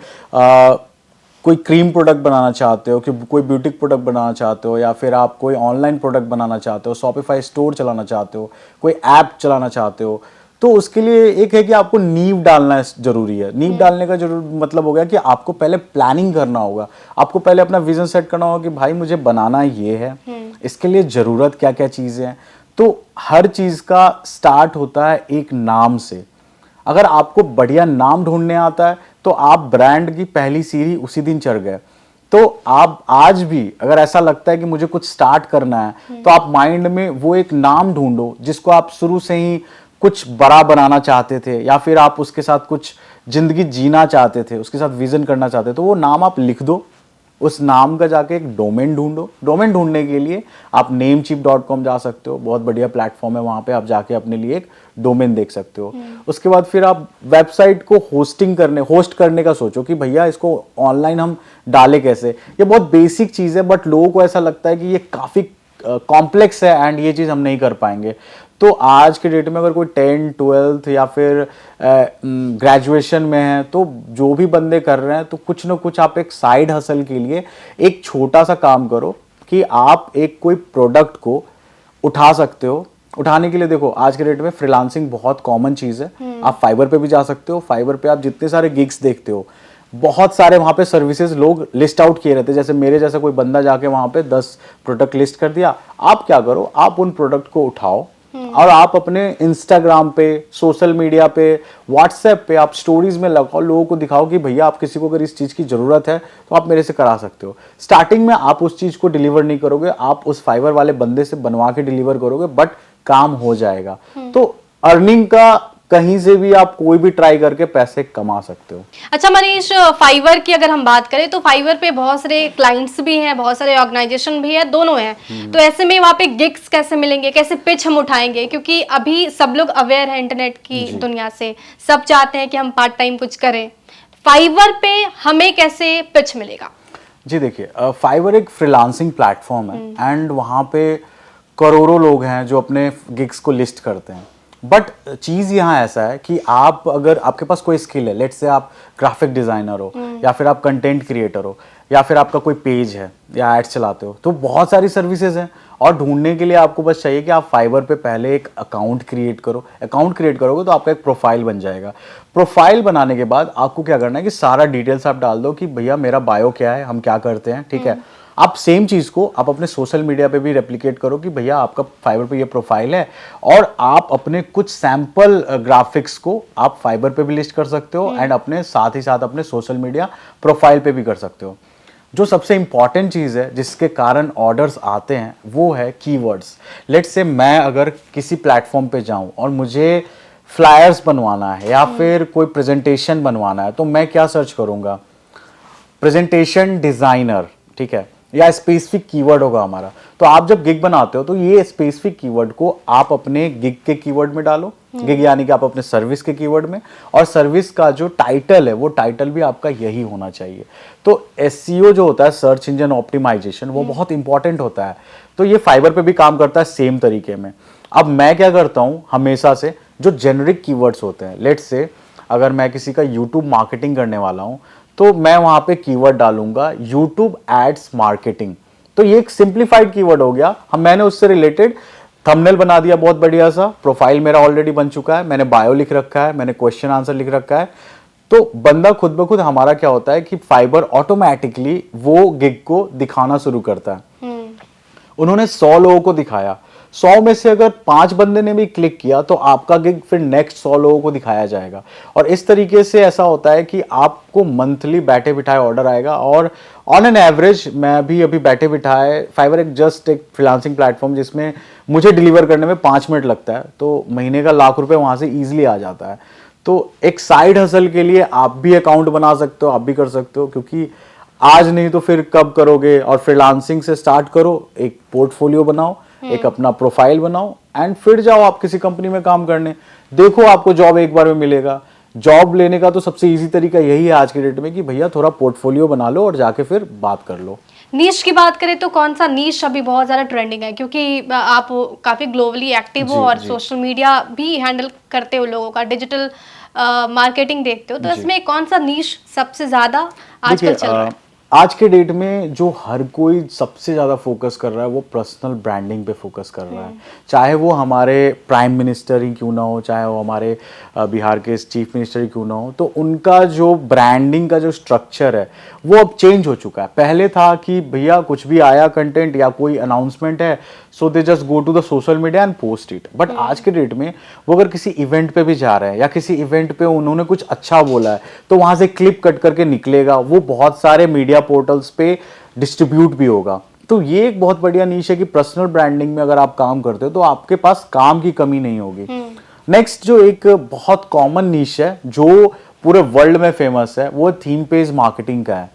क्रीम प्रोडक्ट बनाना चाहते हो, कि कोई ब्यूटी प्रोडक्ट बनाना चाहते हो, या फिर आप कोई ऑनलाइन प्रोडक्ट बनाना चाहते हो, शॉपिफाई स्टोर चलाना चाहते हो, कोई ऐप चलाना चाहते हो, तो उसके लिए एक है कि आपको नींव डालना जरूरी है। नींव डालने का जरूर मतलब हो गया कि आपको पहले प्लानिंग करना होगा, आपको पहले अपना विजन सेट करना होगा कि भाई मुझे बनाना ये है, इसके लिए ज़रूरत क्या क्या चीज़ें हैं। तो हर चीज़ का स्टार्ट होता है एक नाम से। अगर आपको बढ़िया नाम ढूंढने आता है तो आप ब्रांड की पहली सीढ़ी उसी दिन चढ़ गए। तो आप आज भी अगर ऐसा लगता है कि मुझे कुछ स्टार्ट करना है, तो आप माइंड में वो एक नाम ढूंढो जिसको आप शुरू से ही कुछ बड़ा बनाना चाहते थे, या फिर आप उसके साथ कुछ जिंदगी जीना चाहते थे, उसके साथ विजन करना चाहते थे, तो वो नाम आप लिख दो। उस नाम का जाके एक डोमेन ढूंढो। डोमेन ढूंढने के लिए आप namecheap.com जा सकते हो, बहुत बढ़िया प्लेटफॉर्म है, वहाँ पे आप जाके अपने लिए एक डोमेन देख सकते हो। उसके बाद फिर आप वेबसाइट को होस्ट करने का सोचो कि भैया इसको ऑनलाइन हम डालें कैसे। ये बहुत बेसिक चीज़ है, बट लोगों को ऐसा लगता है कि ये काफ़ी कॉम्प्लेक्स है एंड ये चीज़ हम नहीं कर पाएंगे। तो तो आज के डेट में अगर कोई 10 12th या फिर ग्रेजुएशन में है, तो जो भी बंदे कर रहे हैं, तो कुछ ना कुछ आप एक साइड हसल के लिए एक छोटा सा काम करो कि आप एक कोई प्रोडक्ट को उठा सकते हो। उठाने के लिए देखो, आज के डेट में फ्रीलांसिंग बहुत कॉमन चीज है। आप फाइवर पे भी जा सकते हो। फाइवर पे आप जितने सारे गिग्स देखते हो, बहुत सारे वहां पे सर्विसेज लोग लिस्ट आउट किए रहते हैं। जैसे मेरे जैसा कोई बंदा जाके वहां पे 10 प्रोडक्ट लिस्ट कर दिया। आप क्या करो, आप उन प्रोडक्ट को उठाओ और आप अपने इंस्टाग्राम पे, सोशल मीडिया पे, व्हाट्सएप पे आप स्टोरीज में लगाओ, लोगों को दिखाओ कि भैया आप किसी को अगर इस चीज की जरूरत है तो आप मेरे से करा सकते हो। स्टार्टिंग में आप उस चीज को डिलीवर नहीं करोगे, आप उस फाइवर वाले बंदे से बनवा के डिलीवर करोगे, बट काम हो जाएगा। तो अर्निंग का कहीं से भी आप कोई भी ट्राई करके पैसे कमा सकते हो। अच्छा मनीष, फाइवर की अगर हम बात करें तो फाइवर पे बहुत सारे क्लाइंट्स भी हैं, बहुत सारे ऑर्गेनाइजेशन भी है, दोनों हैं। तो ऐसे में वहाँ पे गिग्स कैसे मिलेंगे, कैसे पिच हम उठाएंगे? क्योंकि अभी सब लोग अवेयर है इंटरनेट की दुनिया से, सब चाहते हैं कि हम पार्ट टाइम कुछ करें। फाइवर पे हमें कैसे पिच मिलेगा? जी देखिए, फाइवर एक फ्रीलांसिंग प्लेटफॉर्म है एंड वहाँ पे करोड़ों लोग हैं जो अपने गिग्स को लिस्ट करते हैं। बट चीज़ यहाँ ऐसा है कि आप अगर आपके पास कोई स्किल है, लेट्स से आप ग्राफिक डिज़ाइनर हो या फिर आप कंटेंट क्रिएटर हो या फिर आपका कोई पेज है या एड्स चलाते हो, तो बहुत सारी सर्विसेज हैं। और ढूंढने के लिए आपको बस चाहिए कि आप फाइवर पे पहले एक अकाउंट क्रिएट करो। अकाउंट क्रिएट करोगे तो आपका एक प्रोफाइल बन जाएगा। प्रोफाइल बनाने के बाद आपको क्या करना है कि सारा डिटेल्स आप डाल दो कि भैया मेरा बायो क्या है, हम क्या करते हैं, ठीक है। आप सेम चीज को आप अपने सोशल मीडिया पे भी रेप्लिकेट करो कि भैया आपका फाइवर पे ये प्रोफाइल है, और आप अपने कुछ सैंपल ग्राफिक्स को आप फाइवर पे भी लिस्ट कर सकते हो एंड अपने साथ ही साथ अपने सोशल मीडिया प्रोफाइल पे भी कर सकते हो। जो सबसे इंपॉर्टेंट चीज है जिसके कारण ऑर्डर्स आते हैं वो है कीवर्ड्स। लेट्स से मैं अगर किसी प्लेटफॉर्म पे जाऊं और मुझे फ्लायर्स बनवाना है या फिर कोई प्रेजेंटेशन बनवाना है, तो मैं क्या सर्च करूंगा? प्रेजेंटेशन डिजाइनर, ठीक है, या स्पेसिफिक कीवर्ड होगा हमारा। तो आप जब गिग बनाते हो तो ये स्पेसिफिक कीवर्ड को आप अपने गिग के कीवर्ड में डालो। गिग यानी कि आप अपने सर्विस के कीवर्ड में, और सर्विस का जो टाइटल है वो टाइटल भी आपका यही होना चाहिए। तो एसईओ जो होता है, सर्च इंजन ऑप्टिमाइजेशन, वो बहुत इंपॉर्टेंट होता है। तो ये फाइवर पे भी काम करता है सेम तरीके में। अब मैं क्या करता हूं, हमेशा से जो जेनरिक कीवर्ड्स होते हैं, लेट्स से अगर मैं किसी का यूट्यूब मार्केटिंग करने वाला हूं, तो मैं वहां पे कीवर्ड डालूंगा यूट्यूब एड्स मार्केटिंग। तो ये एक सिंप्लीफाइड कीवर्ड हो गया। मैंने उससे रिलेटेड थंबनेल बना दिया बहुत बढ़िया सा, प्रोफाइल मेरा ऑलरेडी बन चुका है, मैंने बायो लिख रखा है, मैंने क्वेश्चन आंसर लिख रखा है। तो बंदा खुद ब खुद, हमारा क्या होता है कि फाइबर ऑटोमेटिकली वो गिग को दिखाना शुरू करता है। उन्होंने 100 लोगों को दिखाया, 100 में से अगर 5 बंदे ने भी क्लिक किया तो आपका गिग फिर नेक्स्ट 100 लोगों को दिखाया जाएगा। और इस तरीके से ऐसा होता है कि आपको मंथली बैठे बिठाए ऑर्डर आएगा। और ऑन एन एवरेज मैं भी अभी बैठे बिठाए, फाइवर एक जस्ट एक फ्रीलांसिंग प्लेटफॉर्म जिसमें मुझे डिलीवर करने में 5 मिनट लगता है, तो महीने का ₹1,00,000 वहां से ईजिली आ जाता है। तो एक साइड हसल के लिए आप भी अकाउंट बना सकते हो, आप भी कर सकते हो, क्योंकि आज नहीं तो फिर कब करोगे। और फ्रीलांसिंग से स्टार्ट करो, एक पोर्टफोलियो बनाओ, एक अपना प्रोफाइल बनाओ एंड फिर जाओ आप किसी कंपनी में काम करने। देखो आपको जॉब एक बार में मिलेगा। जॉब लेने का तो सबसे इजी तरीका यही है आज के डेट में कि भैया थोड़ा पोर्टफोलियो बना लो और जाके फिर बात कर लो। नीश की बात करें तो कौन सा नीश अभी बहुत ज़्यादा ट्रेंडिंग है? क्योंकि आप काफ़ी ग्लोबली एक्टिव हो और सोशल मीडिया भी हैंडल करते हो, लोगों का डिजिटल मार्केटिंग देखते हो, तो इसमें कौन सा नीश सबसे ज़्यादा आजकल चल रहा है? आज के डेट में जो हर कोई सबसे ज़्यादा फोकस कर रहा है वो पर्सनल ब्रांडिंग पे फोकस कर रहा है। चाहे वो हमारे प्राइम मिनिस्टर ही क्यों ना हो, चाहे वो हमारे बिहार के चीफ मिनिस्टर ही क्यों ना हो, तो उनका जो ब्रांडिंग का जो स्ट्रक्चर है वो अब चेंज हो चुका है। पहले था कि भैया कुछ भी आया कंटेंट या कोई अनाउंसमेंट है, so they just go to the social media and post it. But आज के डेट में वो अगर किसी इवेंट पे भी जा रहे हैं या किसी इवेंट पे उन्होंने कुछ अच्छा बोला है, तो वहां से क्लिप कट करके निकलेगा, वो बहुत सारे मीडिया पोर्टल्स पे डिस्ट्रीब्यूट भी होगा। तो ये एक बहुत बढ़िया नीश है कि पर्सनल ब्रांडिंग में अगर आप काम करते हो तो आपके पास काम की कमी नहीं होगी। नेक्स्ट जो एक बहुत कॉमन नीश है जो पूरे वर्ल्ड में फेमस है वो थीम पेज मार्केटिंग का है,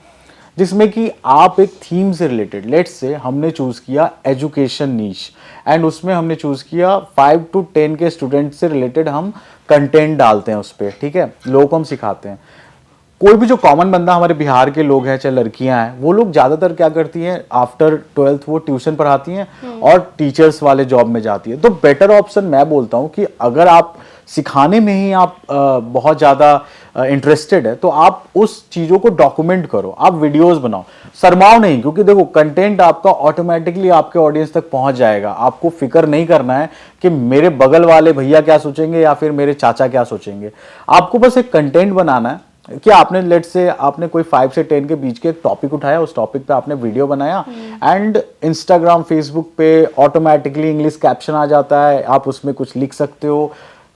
जिसमें कि आप एक थीम से रिलेटेड, लेट्स से हमने चूज किया एजुकेशन नीश एंड उसमें हमने चूज किया 5 to 10 के स्टूडेंट से रिलेटेड हम कंटेंट डालते हैं उस पर, ठीक है, लोगों को हम सिखाते हैं। कोई भी जो कॉमन बंदा, हमारे बिहार के लोग हैं चाहे लड़कियां हैं, वो लोग ज्यादातर क्या करती हैं, आफ्टर 12th वो ट्यूशन पढ़ाती हैं और टीचर्स वाले जॉब में जाती है। तो बेटर ऑप्शन मैं बोलता हूं कि अगर आप सिखाने में ही आप बहुत ज्यादा इंटरेस्टेड है, तो आप उस चीजों को डॉक्यूमेंट करो, आप वीडियोस बनाओ, शर्माओ नहीं, क्योंकि देखो कंटेंट आपका ऑटोमेटिकली आपके ऑडियंस तक पहुंच जाएगा। आपको फिक्र नहीं करना है कि मेरे बगल वाले भैया क्या सोचेंगे या फिर मेरे चाचा क्या सोचेंगे। आपको बस एक कंटेंट बनाना है कि आपने लेट से आपने कोई 5 से 10 के बीच के एक टॉपिक उठाया, उस टॉपिक पे आपने वीडियो बनाया एंड इंस्टाग्राम फेसबुक पे ऑटोमेटिकली इंग्लिश कैप्शन आ जाता है, आप उसमें कुछ लिख सकते हो,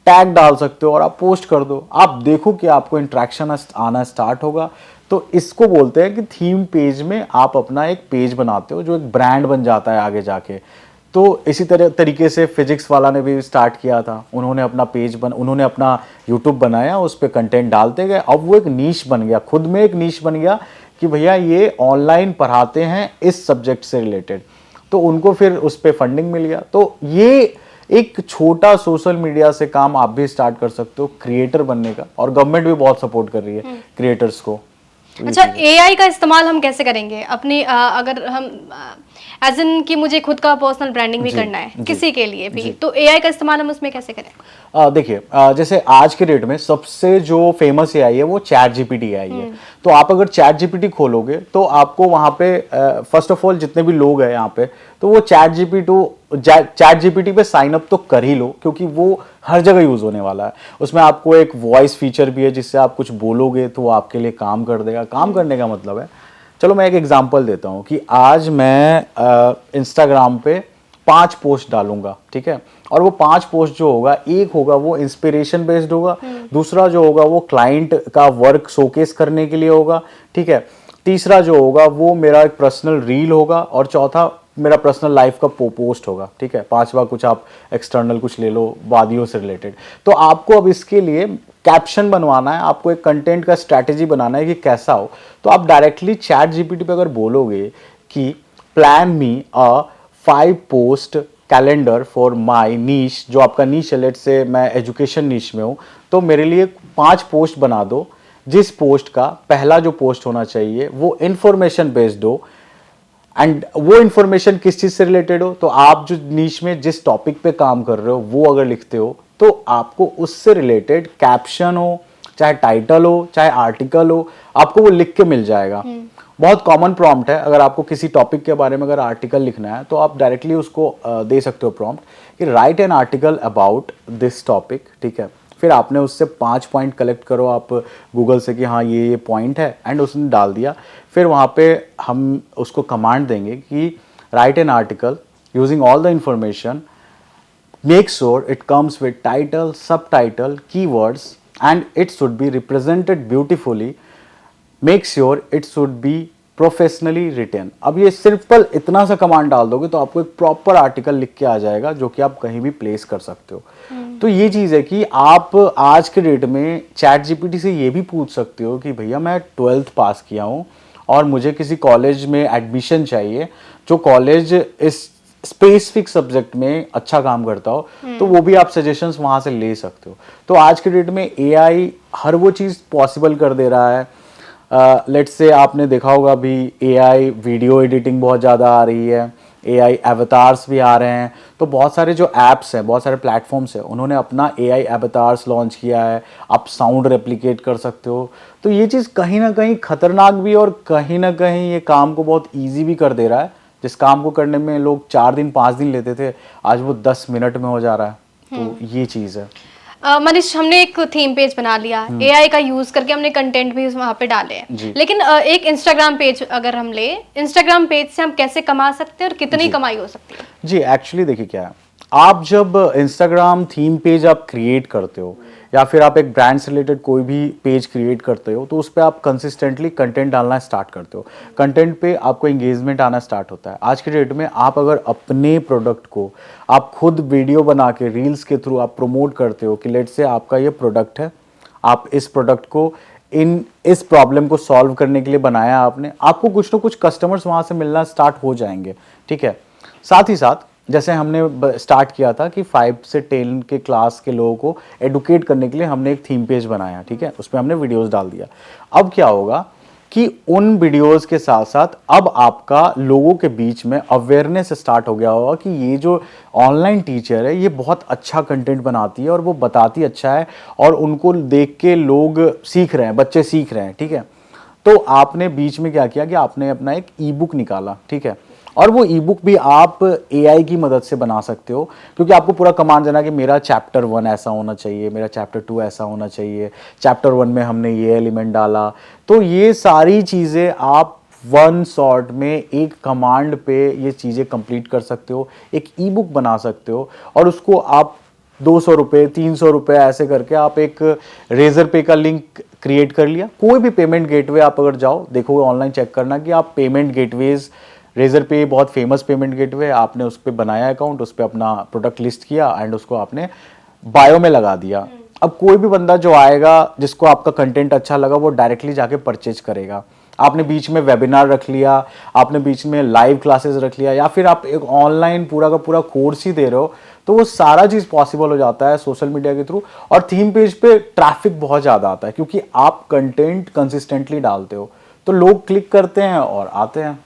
टैग डाल सकते हो और आप पोस्ट कर दो। आप देखो कि आपको इंटरेक्शन आना स्टार्ट होगा। तो इसको बोलते हैं कि थीम पेज में आप अपना एक पेज बनाते हो जो एक ब्रांड बन जाता है आगे जाके। तो इसी तरीके से फिजिक्स वाला ने भी स्टार्ट किया था, उन्होंने अपना उन्होंने अपना यूट्यूब बनाया, उस पर कंटेंट डालते गए, अब वो एक नीश बन गया, खुद में एक नीश बन गया कि भैया ये ऑनलाइन पढ़ाते हैं इस सब्जेक्ट से रिलेटेड। तो उनको फिर उस पर फंडिंग मिल गया। तो ये एक छोटा सोशल मीडिया से काम आप भी स्टार्ट कर सकते हो क्रिएटर बनने का, और गवर्नमेंट भी बहुत सपोर्ट कर रही है क्रिएटर्स को। अच्छा, एआई का इस्तेमाल हम कैसे करेंगे अपनी अगर हम एज इन कि मुझे खुद का पर्सनल ब्रांडिंग भी करना है किसी के लिए भी, तो एआई का इस्तेमाल हम उसमें कैसे करें? देखिए, जैसे आज के डेट में सबसे जो फेमस एआई है वो चैट जीपीटी एआई है। तो आप अगर चैट जीपीटी खोलोगे तो आपको वहां पे फर्स्ट ऑफ ऑल जितने भी लोग हैं यहाँ पे, तो वो चैट जीपीटी पे साइन अप तो कर ही लो, क्योंकि वो हर जगह यूज होने वाला है। उसमें आपको एक वॉइस फीचर भी है जिससे आप कुछ बोलोगे तो वो आपके लिए काम कर देगा। काम करने का मतलब है, चलो मैं एक एग्जांपल देता हूँ कि आज मैं इंस्टाग्राम पे 5 पोस्ट डालूंगा, ठीक है, और वो 5 पोस्ट जो होगा, एक होगा वो इंस्पिरेशन बेस्ड होगा, दूसरा जो होगा वो क्लाइंट का वर्क शोकेस करने के लिए होगा, ठीक है, तीसरा जो होगा वो मेरा एक पर्सनल रील होगा, और चौथा मेरा पर्सनल लाइफ का पोस्ट होगा, ठीक है, पांचवा कुछ आप एक्सटर्नल कुछ ले लो वादियों से रिलेटेड। तो आपको अब इसके लिए कैप्शन बनवाना है, आपको एक कंटेंट का स्ट्रैटेजी बनाना है कि कैसा हो। तो आप डायरेक्टली चैट जीपीटी पे अगर बोलोगे कि plan me a 5 post calendar for my niche, जो आपका नीश है, लेट से मैं एजुकेशन नीश में हूँ, तो मेरे लिए 5 पोस्ट बना दो, जिस पोस्ट का पहला जो पोस्ट होना चाहिए वो इंफॉर्मेशन बेस्ड हो, एंड वो इंफॉर्मेशन किस चीज से रिलेटेड हो, तो आप जो नीश में जिस टॉपिक पे काम कर रहे हो वो अगर लिखते हो तो आपको उससे रिलेटेड कैप्शन हो, चाहे टाइटल हो, चाहे आर्टिकल हो, आपको वो लिख के मिल जाएगा। बहुत कॉमन प्रॉम्प्ट है, अगर आपको किसी टॉपिक के बारे में अगर आर्टिकल लिखना है तो आप डायरेक्टली उसको दे सकते हो प्रॉम्प्ट कि write an article about this topic, ठीक है। फिर आपने उससे 5 पॉइंट कलेक्ट करो आप गूगल से कि हाँ ये पॉइंट है, एंड उसने डाल दिया। फिर वहाँ पे हम उसको कमांड देंगे कि write an article using all the information, make sure it comes with title, subtitle, keywords, and it should be represented beautifully, make sure it should be professionally written. अब ये सिंपल इतना सा command डाल दोगे तो आपको एक proper article लिख के आ जाएगा जो कि आप कहीं भी प्लेस कर सकते हो। तो ये चीज़ है कि आप आज के डेट में चैट जीपीटी से ये भी पूछ सकते हो कि भैया मैं 12th पास किया हूँ और मुझे किसी कॉलेज में एडमिशन चाहिए जो कॉलेज इस स्पेसिफिक सब्जेक्ट में अच्छा काम करता हो, तो वो भी आप सजेशंस वहाँ से ले सकते हो। तो आज के डेट में एआई हर वो चीज़ पॉसिबल कर दे रहा है। लेट्स से आपने देखा होगा अभी एआई वीडियो एडिटिंग बहुत ज़्यादा आ रही है, एआई एवतार्स भी आ रहे हैं। तो बहुत सारे जो ऐप्स हैं, बहुत सारे प्लेटफॉर्म्स हैं, उन्होंने अपना एआई एवतार्स लॉन्च किया है। आप साउंड रेप्लिकेट कर सकते हो। तो ये चीज़ कहीं ना कहीं खतरनाक भी और कहीं ना कहीं ये काम को बहुत ईजी भी कर दे रहा है। जिस काम को करने में लोग 4 दिन 5 दिन लेते थे, आज वो 10 मिनट में हो जा रहा है। तो ये चीज़ है। मनीष, हमने एक थीम पेज बना लिया, एआई का यूज करके हमने कंटेंट भी वहाँ पे डाले हैं, लेकिन एक इंस्टाग्राम पेज अगर हम ले, इंस्टाग्राम पेज से हम कैसे कमा सकते हैं और कितनी कमाई हो सकती है? जी, एक्चुअली देखिए क्या है, आप जब इंस्टाग्राम थीम पेज आप क्रिएट करते हो या फिर आप एक ब्रांड से रिलेटेड कोई भी पेज क्रिएट करते हो, तो उस पर आप कंसिस्टेंटली कंटेंट डालना स्टार्ट करते हो। कंटेंट पे आपको एंगेजमेंट आना स्टार्ट होता है। आज के डेट में आप अगर अपने प्रोडक्ट को आप खुद वीडियो बना के रील्स के थ्रू आप प्रमोट करते हो कि लेट से आपका ये प्रोडक्ट है, आप इस प्रोडक्ट को इस प्रॉब्लम को सॉल्व करने के लिए बनाया आपने, आपको कुछ ना कुछ कस्टमर्स वहाँ से मिलना स्टार्ट हो जाएंगे, ठीक है। साथ ही साथ जैसे हमने स्टार्ट किया था कि 5 से 10 के क्लास के लोगों को एडुकेट करने के लिए हमने एक थीम पेज बनाया, ठीक है, उसमें हमने वीडियोस डाल दिया। अब क्या होगा कि उन वीडियोस के साथ साथ अब आपका लोगों के बीच में अवेयरनेस स्टार्ट हो गया होगा कि ये जो ऑनलाइन टीचर है ये बहुत अच्छा कंटेंट बनाती है और वो बताती अच्छा है, और उनको देख के लोग सीख रहे हैं, बच्चे सीख रहे हैं, ठीक है। तो आपने बीच में क्या किया कि आपने अपना एक ई बुक निकाला, ठीक है, और वो ई बुक भी आप एआई की मदद से बना सकते हो, क्योंकि आपको पूरा कमांड देना कि मेरा चैप्टर 1 ऐसा होना चाहिए, मेरा चैप्टर 2 ऐसा होना चाहिए, चैप्टर 1 में हमने ये एलिमेंट डाला। तो ये सारी चीज़ें आप वन शॉट में एक कमांड पे ये चीज़ें कंप्लीट कर सकते हो, एक ई बुक बना सकते हो, और उसको आप 200 रुपये 300 रुपये ऐसे करके आप एक रेजर पे का लिंक क्रिएट कर लिया। कोई भी पेमेंट गेटवे आप अगर जाओ देखोगे, ऑनलाइन चेक करना कि आप पेमेंट गेटवेज, रेजर पे बहुत फेमस पेमेंट गेटवे, आपने उस पर बनाया अकाउंट, उस पर अपना प्रोडक्ट लिस्ट किया एंड उसको आपने बायो में लगा दिया। अब कोई भी बंदा जो आएगा जिसको आपका कंटेंट अच्छा लगा वो डायरेक्टली जाके परचेज करेगा। आपने बीच में वेबिनार रख लिया, आपने बीच में लाइव क्लासेस रख लिया, या फिर आप एक ऑनलाइन पूरा का पूरा कोर्स ही दे रहे हो, तो वो सारा चीज़ पॉसिबल हो जाता है सोशल मीडिया के थ्रू। और थीम पेज पे ट्रैफिक बहुत ज़्यादा आता है क्योंकि आप कंटेंट कंसिस्टेंटली डालते हो, तो लोग क्लिक करते हैं और आते हैं।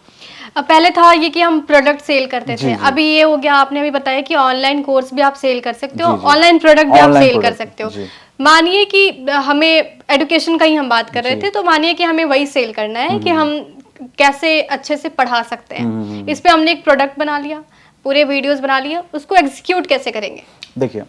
अब पहले था ये कि हम प्रोडक्ट सेल करते जी, थे, जी। अभी ये हो गया, आपने अभी बताया कि ऑनलाइन कोर्स भी आप सेल कर सकते हो, जी, जी। ऑनलाइन प्रोडक्ट भी आप ऑनलाइन सेल कर प्रोडक्ट, सकते हो। जी। मानिए कि हमें एडुकेशन का ही हम बात कर रहे जी। थे, तो मानिए कि हमें वही सेल करना है कि हम कैसे अच्छे से पढ़ा सकते हैं। इस पे हमने एक प्रोडक्ट बना लिया, पूरे वीडियोस बना लिया, उसको एग्जीक्यूट कैसे करेंगे? देखिए,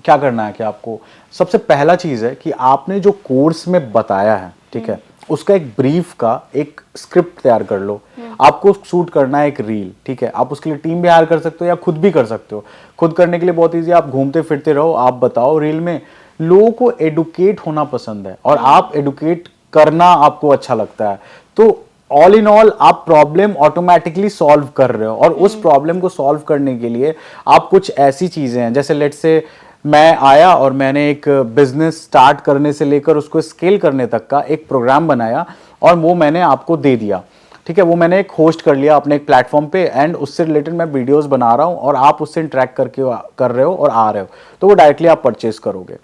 क्या करना है कि आपको सबसे पहला चीज़ है कि आपने जो कोर्स में बताया है, ठीक है, उसका एक ब्रीफ का एक स्क्रिप्ट तैयार कर लो। आपको शूट करना है एक रील, ठीक है, आप उसके लिए टीम भी हायर कर सकते हो या खुद भी कर सकते हो। खुद करने के लिए बहुत ईजी, आप घूमते फिरते रहो, आप बताओ रील में। लोगों को एडुकेट होना पसंद है और आप एडुकेट करना आपको अच्छा लगता है, तो ऑल इन ऑल आप प्रॉब्लम ऑटोमेटिकली सॉल्व कर रहे हो। और उस प्रॉब्लम को सॉल्व करने के लिए आप कुछ ऐसी चीजें हैं, जैसे लेट्स से मैं आया और मैंने एक बिजनेस स्टार्ट करने से लेकर उसको स्केल करने तक का एक प्रोग्राम बनाया और वो मैंने आपको दे दिया, ठीक है, वो मैंने एक होस्ट कर लिया अपने एक प्लेटफॉर्म पे, एंड उससे रिलेटेड मैं वीडियोस बना रहा हूँ और आप उससे इंटरेक्ट करके कर रहे हो और आ रहे हो, तो वो डायरेक्टली आप परचेज करोगे।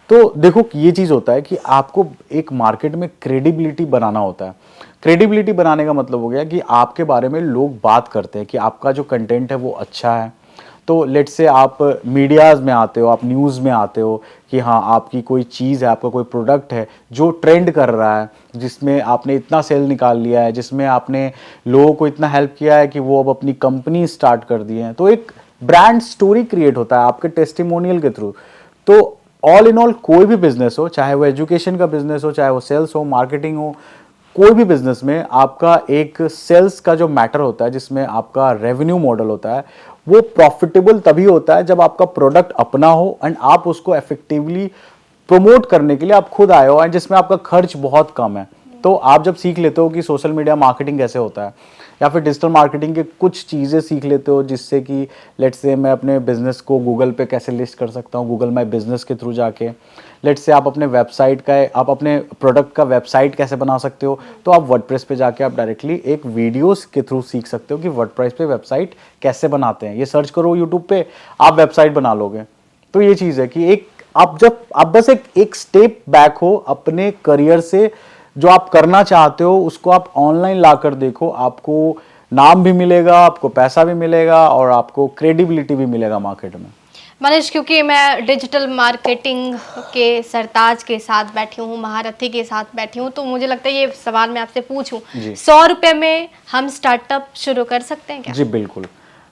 तो देखो ये चीज़ होता है कि आपको एक मार्केट में क्रेडिबिलिटी बनाना होता है। क्रेडिबिलिटी बनाने का मतलब हो गया कि आपके बारे में लोग बात करते हैं कि आपका जो कंटेंट है वो अच्छा है। तो लेट्स से आप मीडियाज़ में आते हो, आप न्यूज़ में आते हो कि हाँ आपकी कोई चीज़ है, आपका कोई प्रोडक्ट है जो ट्रेंड कर रहा है, जिसमें आपने इतना सेल निकाल लिया है, जिसमें आपने लोगों को इतना हेल्प किया है कि वो अब अपनी कंपनी स्टार्ट कर दी है, तो एक ब्रांड स्टोरी क्रिएट होता है आपके टेस्टिमोनियल के थ्रू। तो ऑल इन ऑल कोई भी बिजनेस हो, चाहे वो एजुकेशन का बिजनेस हो, चाहे वो सेल्स हो, मार्केटिंग हो, कोई भी बिजनेस में आपका एक सेल्स का जो मैटर होता है, जिसमें आपका रेवेन्यू मॉडल होता है, वो प्रॉफिटेबल तभी होता है जब आपका प्रोडक्ट अपना हो एंड आप उसको इफेक्टिवली प्रमोट करने के लिए आप खुद आए हो एंड जिसमें आपका खर्च बहुत कम है। तो आप जब सीख लेते हो कि सोशल मीडिया मार्केटिंग कैसे होता है या फिर डिजिटल मार्केटिंग के कुछ चीज़ें सीख लेते हो, जिससे कि लेट्स से मैं अपने बिजनेस को गूगल पे कैसे लिस्ट कर सकता हूँ, गूगल माई बिजनेस के थ्रू जाके, लेट्स से आप अपने वेबसाइट का, आप अपने प्रोडक्ट का वेबसाइट कैसे बना सकते हो, तो आप वर्डप्रेस पे जाके आप डायरेक्टली एक वीडियोस के थ्रू सीख सकते हो कि वर्डप्रेस पे वेबसाइट कैसे बनाते हैं। ये सर्च करो यूट्यूब पे, आप वेबसाइट बना लोगे। तो ये चीज़ है कि एक आप बस एक स्टेप बैक हो अपने करियर से, जो आप करना चाहते हो उसको आप ऑनलाइन लाकर देखो, आपको नाम भी मिलेगा, आपको पैसा भी मिलेगा और आपको क्रेडिबिलिटी भी मिलेगा मार्केट में। मनीष, क्योंकि मैं डिजिटल मार्केटिंग के सरताज के साथ बैठी हूँ, महारथी के साथ बैठी हूँ, तो मुझे लगता है ये सवाल मैं आपसे पूछूं, 100 रुपए में हम स्टार्टअप शुरू कर सकते हैं क्या? जी बिल्कुल,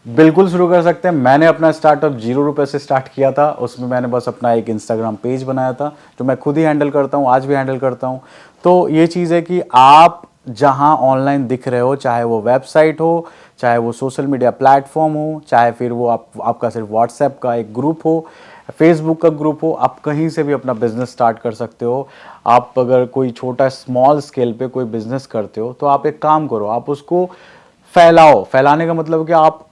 बिल्कुल शुरू कर सकते हैं। मैंने अपना स्टार्टअप 0 रुपए से स्टार्ट किया था। उसमें मैंने बस अपना एक इंस्टाग्राम पेज बनाया था जो मैं खुद ही हैंडल करता हूँ, आज भी हैंडल करता हूँ। तो ये चीज़ है कि आप जहाँ ऑनलाइन दिख रहे हो, चाहे वो वेबसाइट हो, चाहे वो सोशल मीडिया प्लेटफॉर्म हो, चाहे फिर वो आपका सिर्फ व्हाट्सएप का एक ग्रुप हो, फेसबुक का ग्रुप हो, आप कहीं से भी अपना बिजनेस स्टार्ट कर सकते हो। आप अगर कोई छोटा स्मॉल स्केल पे कोई बिजनेस करते हो तो आप एक काम करो, आप उसको फैलाओ। फैलाने का मतलब कि आप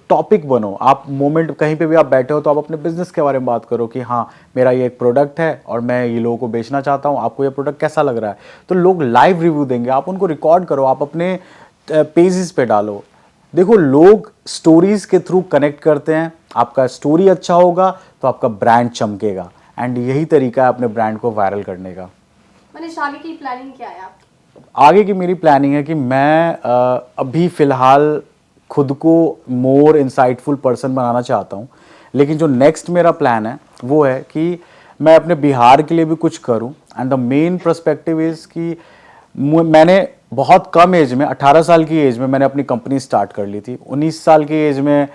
टॉपिक बनो, आप मोमेंट कहीं पे भी आप बैठे हो तो आप अपने बिजनेस के बारे में बात करो कि हाँ मेरा ये एक प्रोडक्ट है और मैं ये लोगों को बेचना चाहता हूँ, आपको ये प्रोडक्ट कैसा लग रहा है। तो लोग लाइव रिव्यू देंगे, आप उनको रिकॉर्ड करो, आप अपने पेजेस पे डालो। देखो, लोग स्टोरीज के थ्रू कनेक्ट करते हैं। आपका स्टोरी अच्छा होगा तो आपका ब्रांड चमकेगा, एंड यही तरीका है अपने ब्रांड को वायरल करने का। मनीष, आगे की प्लानिंग क्या है आपकी? आगे की मेरी प्लानिंग है कि मैं अभी फ़िलहाल खुद को मोर इंसाइटफुल पर्सन बनाना चाहता हूँ, लेकिन जो नेक्स्ट मेरा प्लान है वो है कि मैं अपने बिहार के लिए भी कुछ करूँ। And the main perspective is कि मैंने बहुत कम एज में, 18 साल की एज में मैंने अपनी कंपनी स्टार्ट कर ली थी। 19 साल की एज में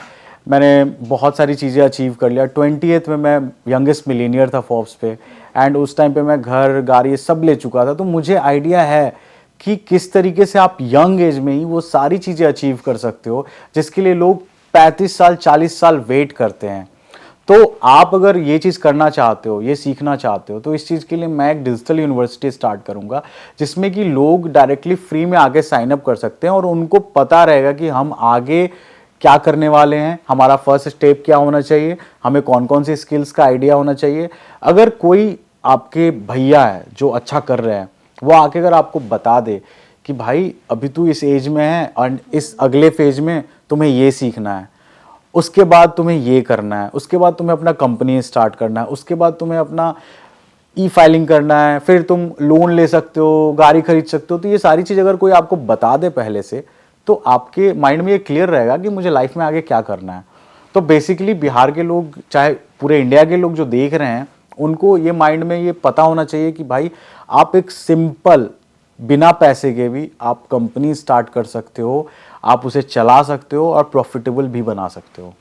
मैंने बहुत सारी चीज़ें अचीव कर लिया। 20th में मैं यंगेस्ट मिलीनियर था फोर्ब्स पे, एंड उस टाइम पे मैं घर गाड़ी सब ले चुका था। तो मुझे आइडिया है कि किस तरीके से आप यंग एज में ही वो सारी चीज़ें अचीव कर सकते हो जिसके लिए लोग 35 साल 40 साल वेट करते हैं। तो आप अगर ये चीज़ करना चाहते हो, ये सीखना चाहते हो, तो इस चीज़ के लिए मैं एक डिजिटल यूनिवर्सिटी स्टार्ट करूँगा जिसमें कि लोग डायरेक्टली फ्री में आगे साइन अप कर सकते हैं और उनको पता रहेगा कि हम आगे क्या करने वाले हैं, हमारा फर्स्ट स्टेप क्या होना चाहिए, हमें कौन कौन सी स्किल्स का आइडिया होना चाहिए। अगर कोई आपके भैया है जो अच्छा कर रहे हैं, वो आके अगर आपको बता दे कि भाई अभी तू इस एज में है और इस अगले फेज में तुम्हें ये सीखना है, उसके बाद तुम्हें ये करना है, उसके बाद तुम्हें अपना कंपनी स्टार्ट करना है, उसके बाद तुम्हें अपना ई फाइलिंग करना है, फिर तुम लोन ले सकते हो, गाड़ी खरीद सकते हो, तो ये सारी चीज़ अगर कोई आपको बता दे पहले से, तो आपके माइंड में ये क्लियर रहेगा कि मुझे लाइफ में आगे क्या करना है। तो बेसिकली बिहार के लोग, चाहे पूरे इंडिया के लोग जो देख रहे हैं, उनको ये माइंड में ये पता होना चाहिए कि भाई आप एक सिंपल, बिना पैसे के भी आप कंपनी स्टार्ट कर सकते हो, आप उसे चला सकते हो और प्रॉफिटेबल भी बना सकते हो।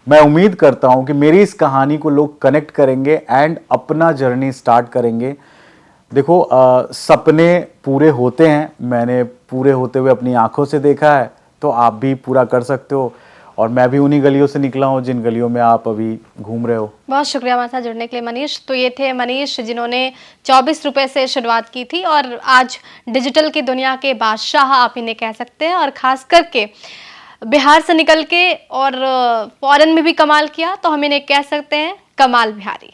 मैं उम्मीद करता हूं कि मेरी इस कहानी को लोग कनेक्ट करेंगे एंड अपना जर्नी स्टार्ट करेंगे। देखो, सपने पूरे होते हैं, मैंने पूरे होते हुए अपनी आंखों से देखा है, तो आप भी पूरा कर सकते हो। और मैं भी उन्हीं गलियों से निकला हूँ जिन गलियों में आप अभी घूम रहे हो। बहुत शुक्रिया हमारे साथ जुड़ने के लिए मनीष। तो ये थे मनीष जिन्होंने 24 रुपए से शुरुआत की थी और आज डिजिटल की दुनिया के बादशाह आप इन्हें कह सकते हैं, और खास करके बिहार से निकल के और फॉरेन में भी कमाल किया, तो हम इन्हें कह सकते हैं कमाल बिहारी।